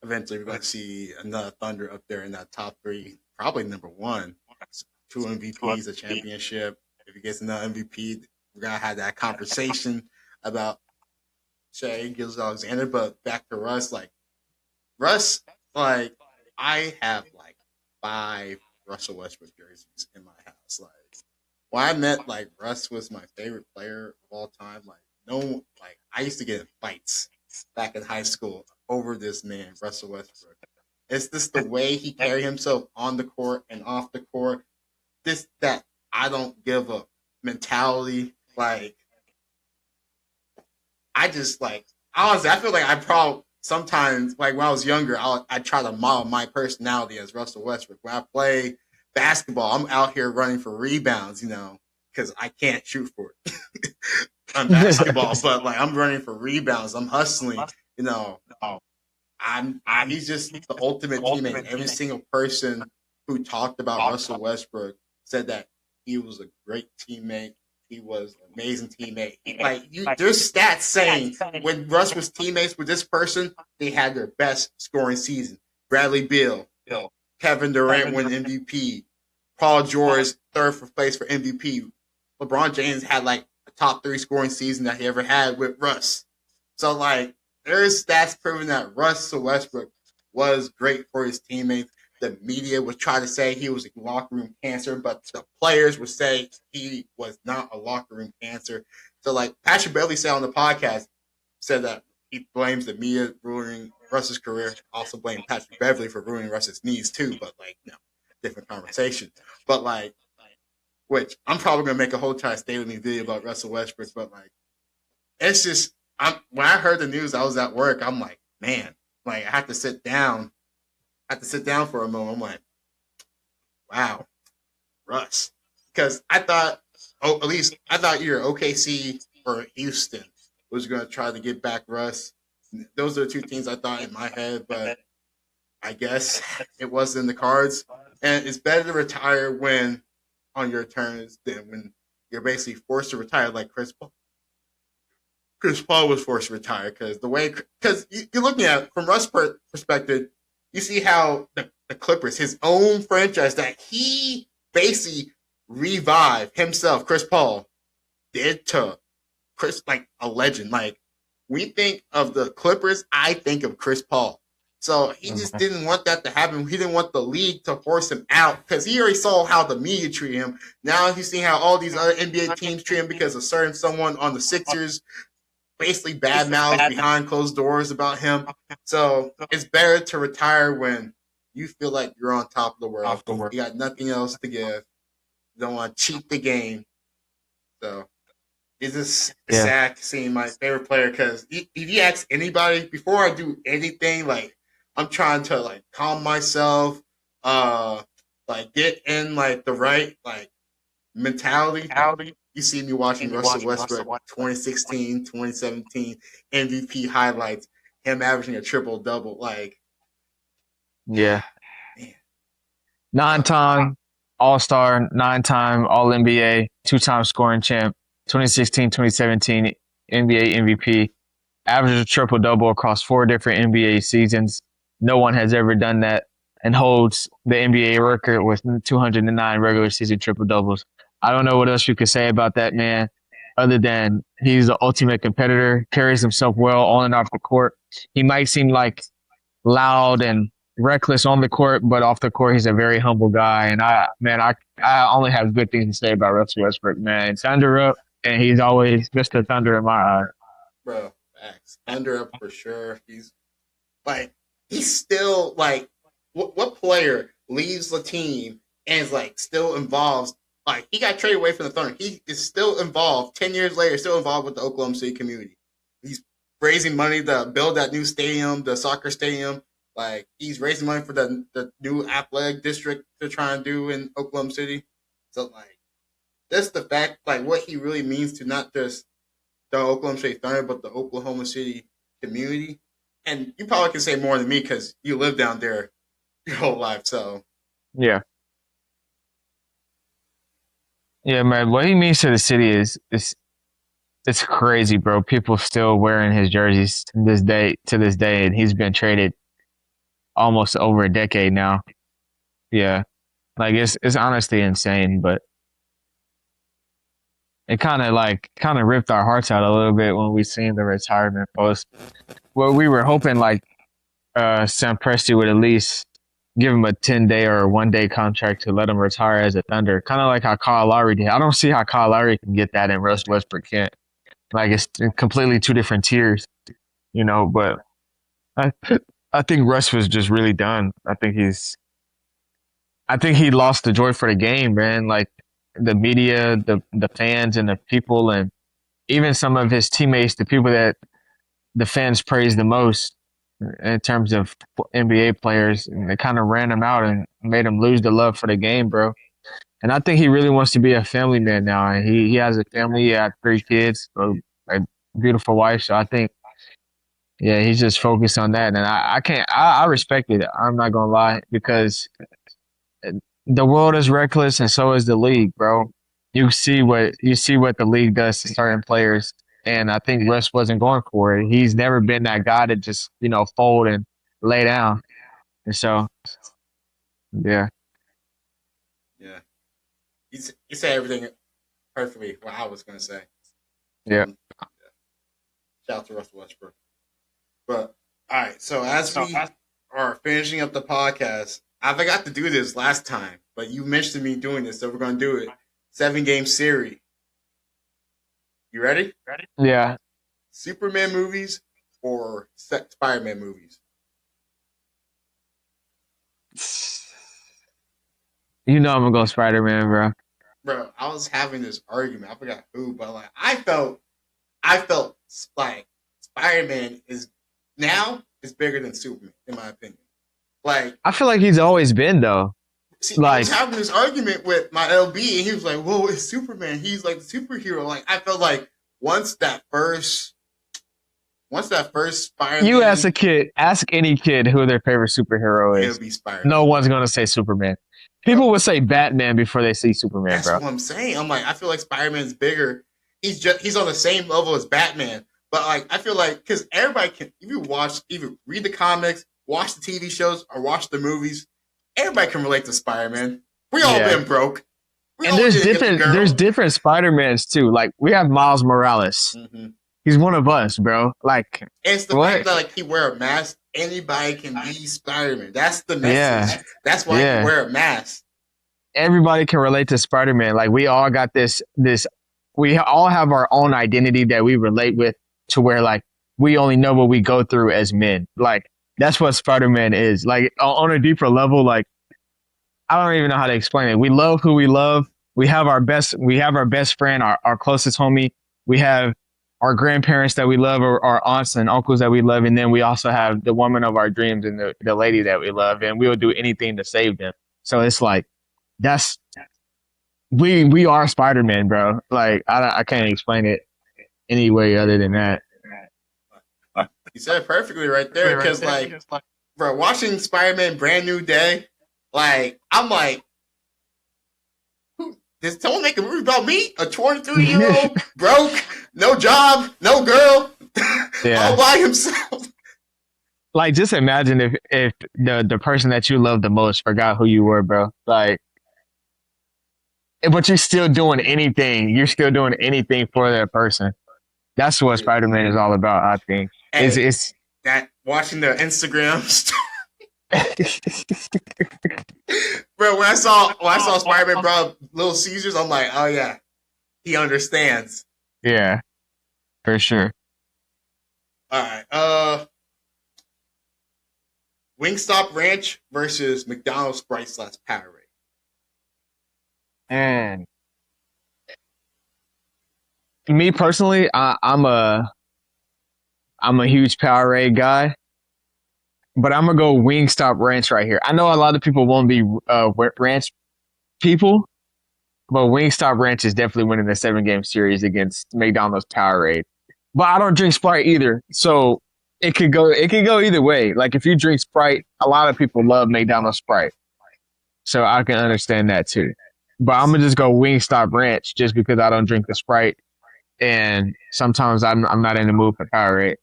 eventually we're going to see another Thunder up there in that top 3, probably number 1. 2 MVPs, a championship. If he gets another MVP, we're going to have that conversation about Shai Gilgeous-Alexander. But back to Russ, I have 5 Russell Westbrook jerseys in my house. When I met Russ was my favorite player of all time. I used to get in fights back in high school over this man, Russell Westbrook. It's just the way he carried himself on the court and off the court. That I don't give up mentality. Honestly, I feel like I probably sometimes, when I was younger, I try to model my personality as Russell Westbrook. When I play basketball, I'm out here running for rebounds, because I can't shoot for it on basketball. But I'm running for rebounds. I'm hustling, He's just the ultimate teammate. Every single person who talked about Russell Westbrook said that he was a great teammate. He was an amazing teammate. There's stats saying when Russ was teammates with this person, they had their best scoring season. Bradley Beal, Kevin Durant won MVP. Paul George, 3rd place for MVP. LeBron James had a top 3 scoring season that he ever had with Russ. So there's stats proving that Russell Westbrook was great for his teammates. The media was trying to say he was a locker room cancer, but the players would say he was not a locker room cancer. So Patrick Beverley said on the podcast, said that he blames the media ruining Russ's career. Also blamed Patrick Beverley for ruining Russ's knees too, but different conversation. But which I'm probably gonna make a whole entire Stay With Me video about Russell Westbrook, but it's just when I heard the news, I was at work. I'm like, man, I had to sit down. For a moment. I'm like, wow, Russ. Because I thought at least I thought either OKC or Houston was going to try to get back Russ. Those are the two teams I thought in my head, but I guess it wasn't in the cards. And it's better to retire when on your terms than when you're basically forced to retire like Chris Paul. Chris Paul was forced to retire because you're looking at it from Russ' perspective, you see how the Clippers, his own franchise that he basically revived himself, Chris Paul, did to Chris, like a legend. Like, we think of the Clippers, I think of Chris Paul. So he just didn't want that to happen. He didn't want the league to force him out because he already saw how the media treat him. Now he's seeing how all these other NBA teams treat him because of certain someone on the Sixers basically bad mouths behind closed doors about him. So it's better to retire when you feel like you're on top of the world. You got nothing else to give. You don't want to cheat the game. So it's just sad seeing my favorite player because if you ask anybody, before I do anything, like, I'm trying to, like, calm myself, like, get in, like, the right, like, mentality. You see me watching Russell Westbrook 2016, 2017 MVP highlights, him averaging a triple-double, like. Yeah. Man. 9-time All-Star, 9-time All-NBA, 2-time scoring champ, 2016, 2017 NBA MVP, averages a triple-double across 4 different NBA seasons. No one has ever done that, and holds the NBA record with 209 regular season triple-doubles. I don't know what else you could say about that man other than he's the ultimate competitor, carries himself well on and off the court. He might seem like loud and reckless on the court, but off the court, he's a very humble guy. And I only have good things to say about Russell Westbrook, man. Thunder up, and he's always Mr. Thunder in my eye. Bro, facts. Thunder up for sure. He's still, like, what player leaves the team and is, like, still involved? Like, he got traded away from the Thunder. He is still involved, 10 years later, still involved with the Oklahoma City community. He's raising money to build that new stadium, the soccer stadium. Like, he's raising money for the new athletic district they're trying to do in Oklahoma City. So, like, that's the fact, like, what he really means to not just the Oklahoma City Thunder, but the Oklahoma City community. And you probably can say more than me because you live down there your whole life, so. Yeah. Yeah, man, what he means to the city is it's crazy, bro. People still wearing his jerseys to this day, and he's been traded almost over a decade now. Yeah. Like, it's honestly insane, but it kind of ripped our hearts out a little bit when we seen the retirement post. Well, we were hoping, like, Sam Presti would at least give him a 10-day or a 1-day contract to let him retire as a Thunder. Kind of like how Kyle Lowry did. I don't see how Kyle Lowry can get that and Russ Westbrook can't. Like, it's completely 2 different tiers, you know, but I think Russ was just really done. I think he lost the joy for the game, man. Like, the media, the fans and the people, and even some of his teammates, the people that the fans praise the most in terms of NBA players, and they kind of ran him out and made him lose the love for the game, bro. And I think he really wants to be a family man now. And he has a family. He had 3 kids, a beautiful wife. So I think, yeah, he's just focused on that. And I respect it. I'm not going to lie, because the world is reckless and so is the league, bro. You see what the league does to certain players. And I think Russ wasn't going for it. He's never been that guy to just, fold and lay down. And so, yeah. Yeah. You said everything perfectly what I was going to say. Yeah. Shout out to Russell Westbrook. But, all right, so as we are finishing up the podcast, I forgot to do this last time, but you mentioned me doing this, so we're going to do it. 7-game series. You ready? Yeah. Superman movies or Spider-Man movies? You know I'm going to go Spider-Man, bro. Bro, I was having this argument. I forgot who, but, like, I felt like Spider-Man is bigger than Superman, in my opinion. Like, I feel like he's always been, though. See, I was having this argument with my LB, and he was like, "Whoa, it's Superman. He's like the superhero." Like I felt like once that first Spider-Man, you ask any kid who their favorite superhero is. It'll be Spider-Man. No one's gonna say Superman. People would say Batman before they see Superman. That's what I'm saying. I'm like, I feel like Spider-Man's bigger. He's on the same level as Batman, but like I feel like because everybody can, if you either read the comics, watch the TV shows, or watch the movies, everybody can relate to Spider-Man. We all been broke. And there's different Spider-Mans too. Like we have Miles Morales. Mm-hmm. He's one of us, bro. Like it's the fact that like he wear a mask. Anybody can be Spider-Man. That's the message. Yeah. That's why you wear a mask. Everybody can relate to Spider-Man. Like we all got this. We all have our own identity that we relate with. To where like we only know what we go through as men. Like that's what Spider-Man is. Like on a deeper level. Like I don't even know how to explain it. We love who we love. We have our best friend, our closest homie. We have our grandparents that we love, or our aunts and uncles that we love. And then we also have the woman of our dreams and the lady that we love. And we will do anything to save them. So it's like, we are Spider-Man, bro. Like, I can't explain it any way other than that. You said it perfectly right there. Because, bro, watching Spider-Man Brand New Day, like, I'm like, did someone make a movie about me? A 23-year-old, broke, no job, no girl, all by himself. Like, just imagine if the person that you love the most forgot who you were, bro. Like, but you're still doing anything. You're still doing anything for that person. That's what Spider-Man is all about, I think. It's that watching the Instagram story. Bro, when I saw Spider-Man brought up Little Caesars, I'm like, oh yeah, he understands. Yeah, for sure. All right, Wingstop Ranch versus McDonald's Sprite / Powerade. And me personally, I'm a huge Powerade guy. But I'm going to go Wingstop Ranch right here. I know a lot of people won't be Ranch people, but Wingstop Ranch is definitely winning the 7-game series against McDonald's Powerade. But I don't drink Sprite either, so it could go either way. Like if you drink Sprite, a lot of people love McDonald's Sprite, so I can understand that too. But I'm gonna just go Wingstop Ranch just because I don't drink the Sprite, and sometimes I'm not in the mood for Powerade.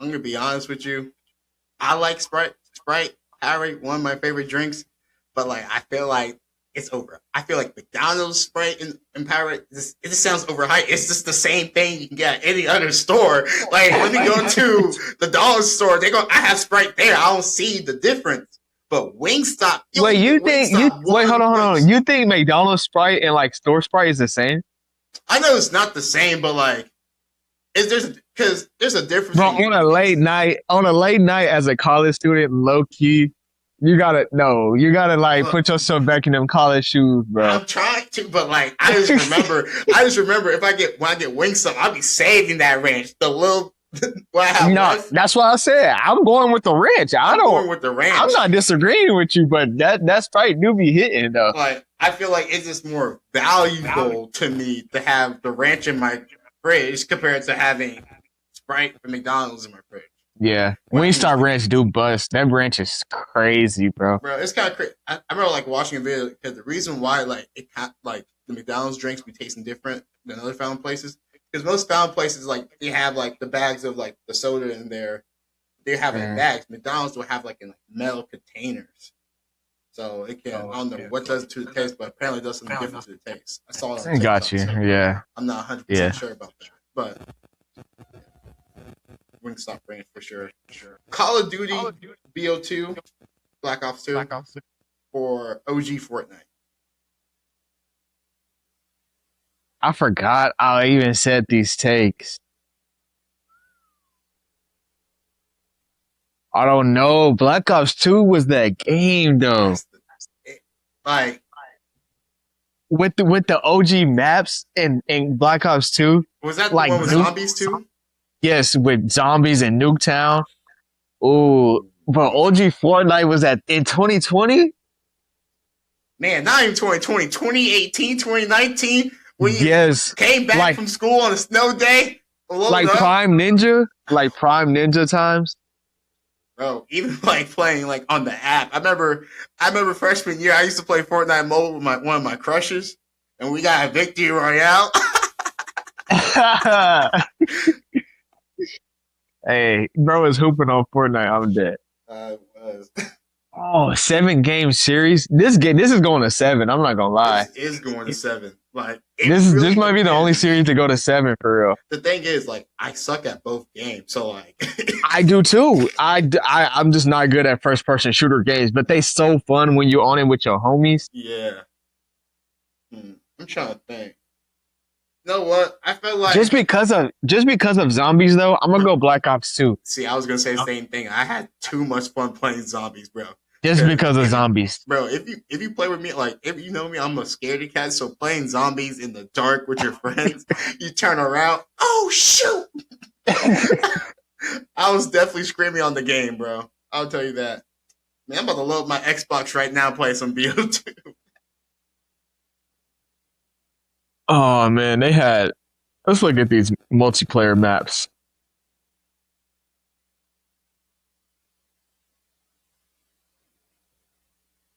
I'm gonna be honest with you. I like Sprite, Powerade, one of my favorite drinks. But like, I feel like it's over. I feel like McDonald's Sprite and Powerade, it just sounds overhyped. It's just the same thing you can get at any other store. Like when you go to the dollar store, I have Sprite there. I don't see the difference. But Wingstop. Hold on. You think McDonald's Sprite and like store Sprite is the same? I know it's not the same, but like, because there's a difference. Bro, on a late night as a college student, low key, you gotta like put yourself back in them college shoes, bro. I'm trying to, but like I just remember when I get Wingstop, I'll be saving that ranch. The little that's why I said I'm going with the ranch. I'm going with the ranch. I'm not disagreeing with you, but that Sprite do be hitting though. Like I feel like it's just more valuable to me to have the ranch in my fridge compared to having Sprite from McDonald's in my fridge. Yeah, Wingstop Ranch do bust. That ranch is crazy, bro. Bro, it's kind of crazy. I remember like watching a video because the reason why like the McDonald's drinks be tasting different than other fountain places because most fountain places like they have like the bags of like the soda in there. They have it in bags. McDonald's will have like in like metal containers. So it can. I don't know what does it to the taste, but apparently it does something different to the taste. I saw it. Got you. So yeah. I'm not 100% sure about that, but Wingstop Ranch for sure. Call of Duty BO2, Black Ops 2 for OG Fortnite. I forgot I even said these takes. I don't know. Black Ops 2 was that game though. Like with the OG maps in Black Ops 2. Was that the one with zombies too? Yes, with zombies in Nuketown. Ooh, but OG Fortnite was that in 2020? Man, not even 2020, 2018, 2019, when you came back from school on a snow day. Like Prime Ninja times. Bro, even like playing like on the app. I remember freshman year, I used to play Fortnite Mobile with one of my crushes, and we got a victory royale. Hey, bro is hooping on Fortnite. I'm dead. I was. Oh, 7-game series. This is going to 7. I'm not gonna lie. This is going to 7. Like this might be the only series to go to 7 for real. The thing is, like, I suck at both games, so like. I do too. I'm just not good at first person shooter games, but they so fun when you're on it with your homies. Yeah. I'm trying to think. You know what? I feel like just because of zombies though, I'm gonna go Black Ops 2. See, I was gonna say the same thing. I had too much fun playing zombies, bro. Just because of zombies, bro. If you play with me, like if you know me, I'm a scaredy cat. So playing zombies in the dark with your friends, you turn around, oh shoot! I was definitely screaming on the game, bro. I'll tell you that. Man, I'm about to load my Xbox right now, and play some BO2. Oh man, let's look at these multiplayer maps.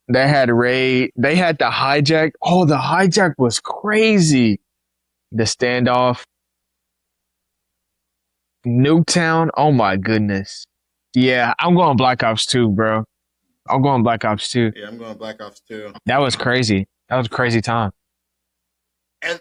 They had raid. They had the hijack. Oh, the hijack was crazy. The standoff. Nuketown. Oh my goodness. Yeah, I'm going Black Ops 2, bro. I'm going Black Ops 2. Yeah, I'm going Black Ops 2. That was crazy. That was a crazy time. And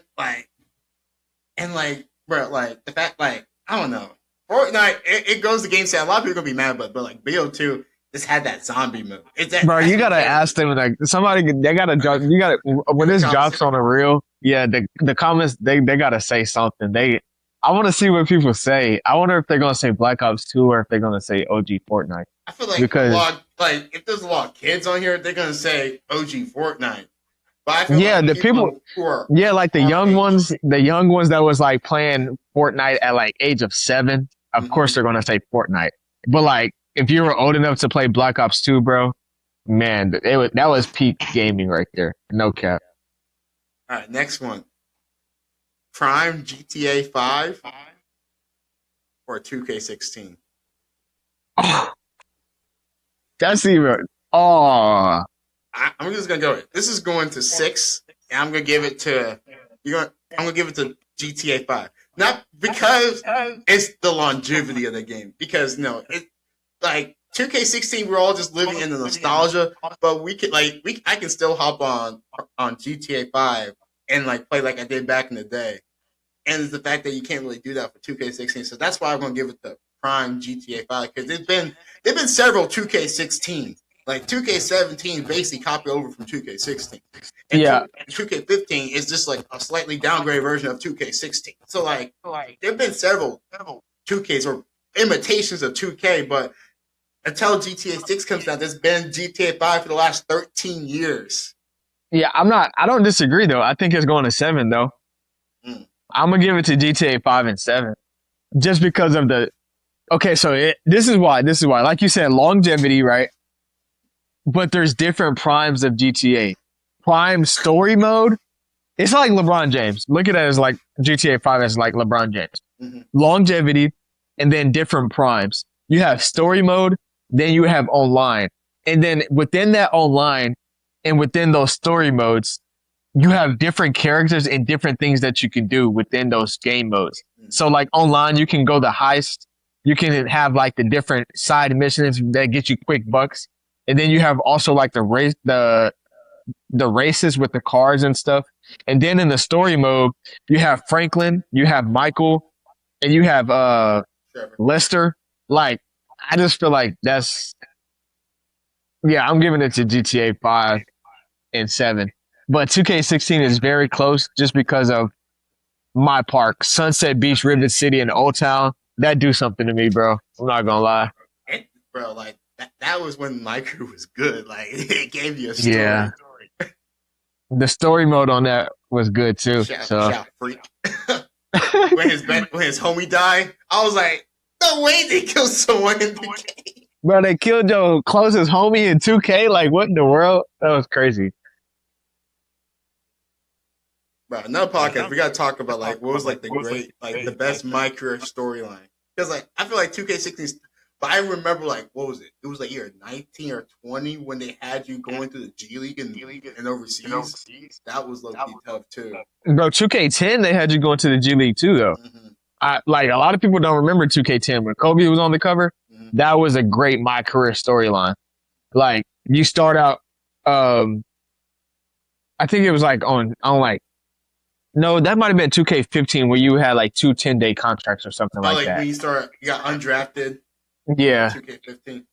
bro, like the fact, like I don't know, Fortnite. It goes to game set. A lot of people gonna be mad, but like BO2 just had that zombie mode. Bro, you gotta ask them like somebody. They gotta drop. You gotta when this drops on a reel. Yeah, the comments they gotta say something. I want to see what people say. I wonder if they're gonna say Black Ops 2 or if they're gonna say OG Fortnite. I feel like if there's a lot of kids on here, they're gonna say OG Fortnite. But I feel like the people who are like the young ones that was like playing Fortnite at like age of 7. Of course they're gonna say Fortnite. But like if you were old enough to play Black Ops 2, bro, man, that was peak gaming right there. No cap. All right, next one. Prime GTA 5 or 2K16? Oh, that's even. Oh. I'm just gonna go. This is going to 6, and I'm gonna give it to I'm gonna give it to GTA 5. Not because it's the longevity of the game. Because no, it like 2K16. We're all just living in the nostalgia, but I can still hop on GTA 5 and like play like I did back in the day. And it's the fact that you can't really do that for 2K16. So that's why I'm gonna give it to Prime GTA 5 because there's been several 2K16. Like 2K17 basically copied over from 2K16. And 2K15 is just like a slightly downgraded version of 2K16. So like there've been several 2Ks or imitations of 2K, but until GTA 6 comes out, there's been GTA 5 for the last 13 years. Yeah, I don't disagree though. I think it's going to 7 though. I'm gonna give it to GTA 5 and 7. Just because of this is why. Like you said, longevity, right? But there's different primes of GTA. Prime story mode, it's like LeBron James. Look at it as like GTA 5 as like LeBron James. Longevity, and then different primes. You have story mode, then you have online. And then within that online and within those story modes, you have different characters and different things that you can do within those game modes. So like online, you can go the heist. You can have like the different side missions that get you quick bucks. And then you have also like the races with the cars and stuff. And then in the story mode, you have Franklin, you have Michael, and you have Lester. Like, I just feel like I'm giving it to GTA 5 and 7. But 2K16 is very close just because of my park. Sunset Beach, Rivet City, and Old Town. That do something to me, bro. I'm not gonna lie. Bro, like, that was when my crew was good. Like, it gave you a story. Yeah. The story mode on that was good too. Shout freak. when his homie died, I was like, no way they killed someone in the game. Bro, they killed your closest homie in 2K? Like, what in the world? That was crazy. Bro, another podcast. We gotta talk about like what was like the best My Career storyline. Because like I feel like 2K16. But I remember like what was it? It was like either 19 or 20 when they had you going to the G League and overseas. That was low-key tough too. Bro, 2K10 they had you going to the G League too though. Mm-hmm. Like a lot of people don't remember 2K10 when Kobe was on the cover. Mm-hmm. That was a great My Career storyline. Like you start out, I think it was like on like. No, that might have been 2K15 where you had like 2 10-day contracts or something like that. When you got undrafted. Yeah. 2K15.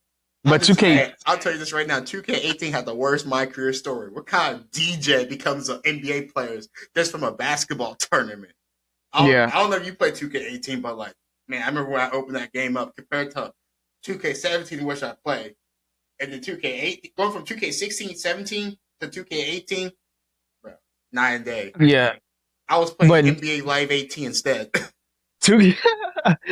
But 2K... I'll tell you this right now. 2K18 had the worst My Career story. What kind of DJ becomes an NBA player just from a basketball tournament? I don't know if you played 2K18, but like, man, I remember when I opened that game up compared to 2K17, which I played, and then 2K18, going from 2K16, 17 to 2K18, bro, night and day. Yeah. I was playing NBA Live 18 instead.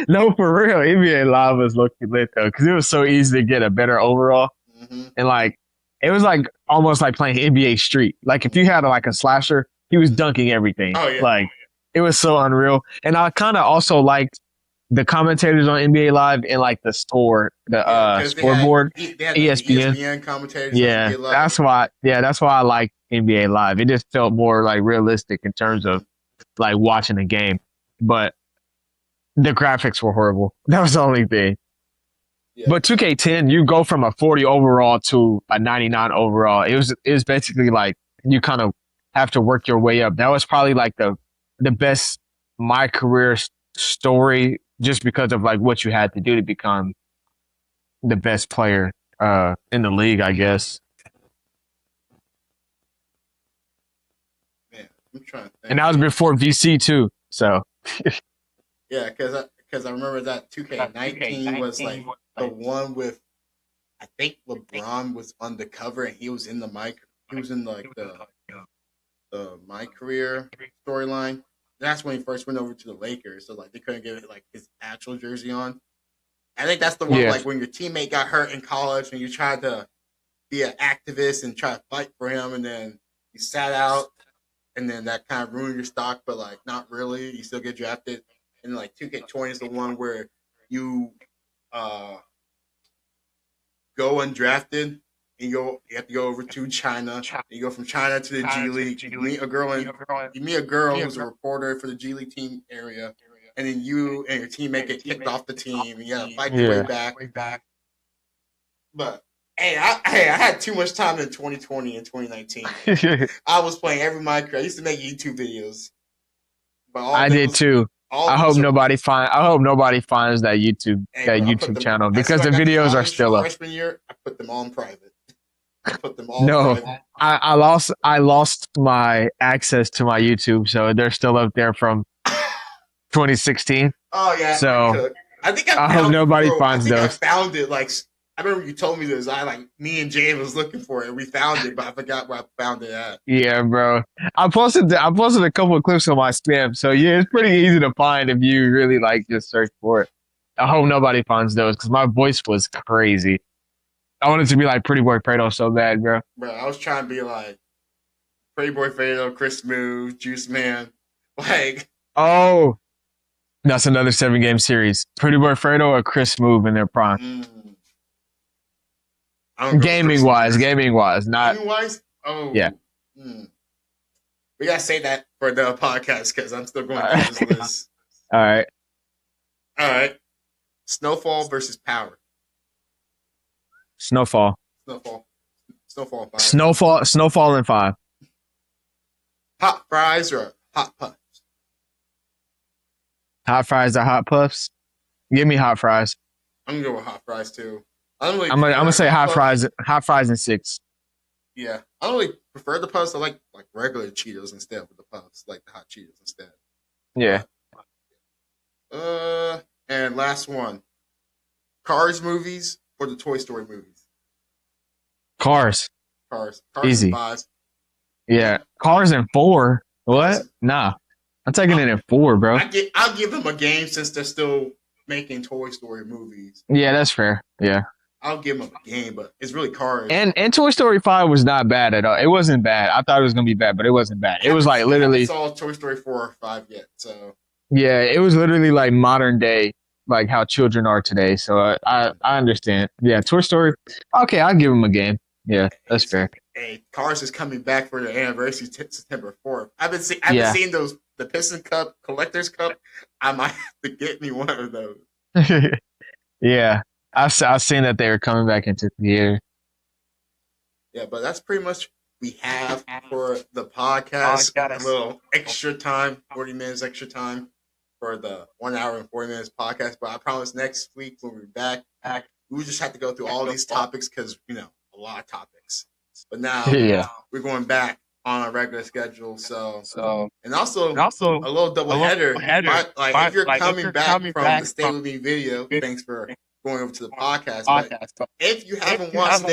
No, for real. NBA Live was looking lit though, because it was so easy to get a better overall. Mm-hmm. And like, it was like almost like playing NBA Street. Like if you had like a slasher, he was dunking everything. Oh, yeah. Like it was so unreal. And I kind of also liked the commentators on NBA Live and like the scoreboard. They had ESPN. ESPN commentators. Yeah, that's why I like NBA Live. It just felt more like realistic in terms of like watching the game. But the graphics were horrible. That was the only thing. Yeah. But 2K10, you go from a 40 overall to a 99 overall. It was basically like you kind of have to work your way up. That was probably like the best My Career story, just because of like what you had to do to become the best player in the league, I guess. Man, I'm trying to think. And that was before VC too. So yeah, because I remember that 2K19 was like the one with, I think LeBron was on the cover and he was in the mic. He was in like the My Career storyline. That's when he first went over to the Lakers. So like they couldn't get like his actual jersey on. I think that's the one like when your teammate got hurt in college and you tried to be an activist and try to fight for him, and then you sat out, and then that kind of ruined your stock, but like not really. You still get drafted. And like 2K20 is the one where you go undrafted. You have to go over to China. You go from China to the G League. You meet a girl who's a reporter for the G League team area, and then you and your teammate get kicked off the team. And you gotta fight your way back. But hey, I had too much time in 2020 and 2019. I was playing every Minecraft. I used to make YouTube videos. But I did too. I hope nobody finds that YouTube channel, because the videos are still up. Freshman year, I put them all in private. I lost my access to my YouTube, so they're still up there from 2016. Oh yeah. So I hope nobody finds those. I found it. Like I remember you told me this. Me and Jay was looking for it. We found it, but I forgot where I found it at. Yeah, bro. I posted a couple of clips on my spam, so yeah, it's pretty easy to find if you really like just search for it. I hope nobody finds those, because my voice was crazy. I wanted to be like Pretty Boy Fredo so bad, bro. Bro, I was trying to be like Pretty Boy Fredo, Chris Smooth, Juice Man. Like, oh, that's another 7-game series. Pretty Boy Fredo or Chris Smooth in their prime. Gaming wise, not gaming wise. Oh, yeah. We gotta say that for the podcast because I'm still going through this list. All right. Snowfall versus Power. Snowfall in 5. Snowfall in 5. Hot fries or hot puffs? Hot fries or hot puffs? Give me hot fries. I'm gonna go with hot fries too. I'm gonna say hot fries in 6. Yeah, I don't really prefer the puffs. I like regular Cheetos instead of the puffs, like the hot Cheetos instead. Yeah. And last one, Cars movies or the Toy Story movies? Cars. Easy. 5. Yeah, Cars in 4. What? Nah, I'm taking it in 4, bro. I'll give them a game since they're still making Toy Story movies. Yeah, that's fair. Yeah. I'll give them a game, but it's really Cars. And Toy Story 5 was not bad at all. It wasn't bad. I thought it was gonna be bad, but it wasn't bad. It was like literally. I haven't saw Toy Story 4 or 5 yet, so. Yeah, it was literally like modern day, like how children are today. So I understand. Yeah, Toy Story. Okay, I'll give them a game. Yeah, that's fair. Hey, Cars is coming back for their anniversary September 4th. I've been seeing the Piston Cup, Collector's Cup. I might have to get me one of those. Yeah, I seen that they were coming back into the theater. Yeah, but that's pretty much we have for the podcast. A little extra time, 40 minutes extra time for the 1 hour and 40 minutes podcast. But I promise next week when we're back, we just have to go through all these topics because, a lot of topics. But now we're going back on a regular schedule. So and also a little double header. If you're coming back from the Stay With Me video, thanks for going over to the podcast. But if you haven't watched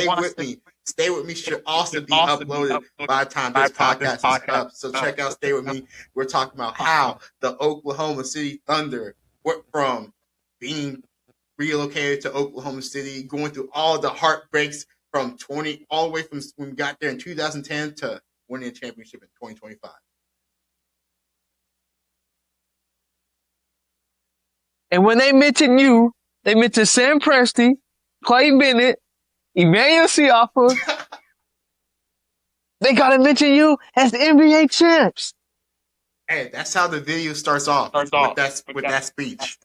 Stay With Me should also be uploaded by the time this podcast is up. So check out Stay With Me. We're talking about how the Oklahoma City Thunder went from being relocated to Oklahoma City, going through all the heartbreaks from all the way from when we got there in 2010 to winning a championship in 2025. And when they mention you, they mention Sam Presti, Clay Bennett, Immanuel Siafa. They gotta mention you as the NBA champs. Hey, that's how the video starts off with that speech.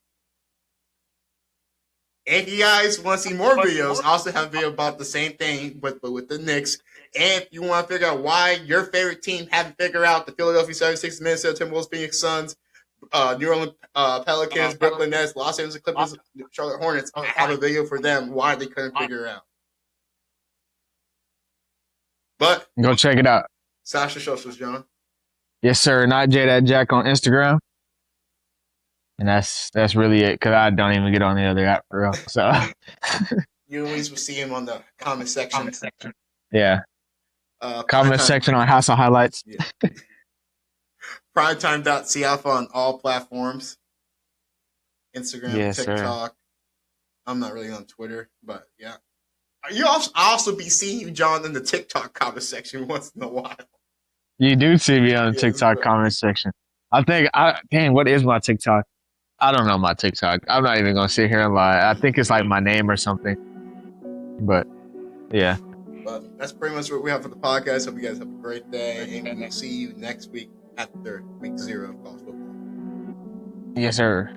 If you guys want to see more videos, I also have a video about the same thing, but with the Knicks. And if you want to figure out why your favorite team haven't figured out the Philadelphia 76ers, Minnesota Timberwolves, Phoenix Suns, New Orleans Pelicans, Brooklyn Nets, Los Angeles Clippers, Charlotte Hornets, I have a video for them why they couldn't figure it out. But go check it out. Sasha socials, John. Yes, sir. Not J.Jack on Instagram. And that's really it, because I don't even get on the other app for real. So you always will see him on the comment section. Yeah. Comment section on House of Highlights. Yeah. Primetime.Siafa on all platforms. Instagram, TikTok. Sir. I'm not really on Twitter, but yeah. I'll also be seeing you, John, in the TikTok comment section once in a while. You do see me on the TikTok comment section. I think, what is my TikTok? I don't know my TikTok. I'm not even going to sit here and lie. I think it's like my name or something. But, yeah. But that's pretty much what we have for the podcast. Hope you guys have a great day. And we'll see you next week after week 0 of college football. Yes, sir.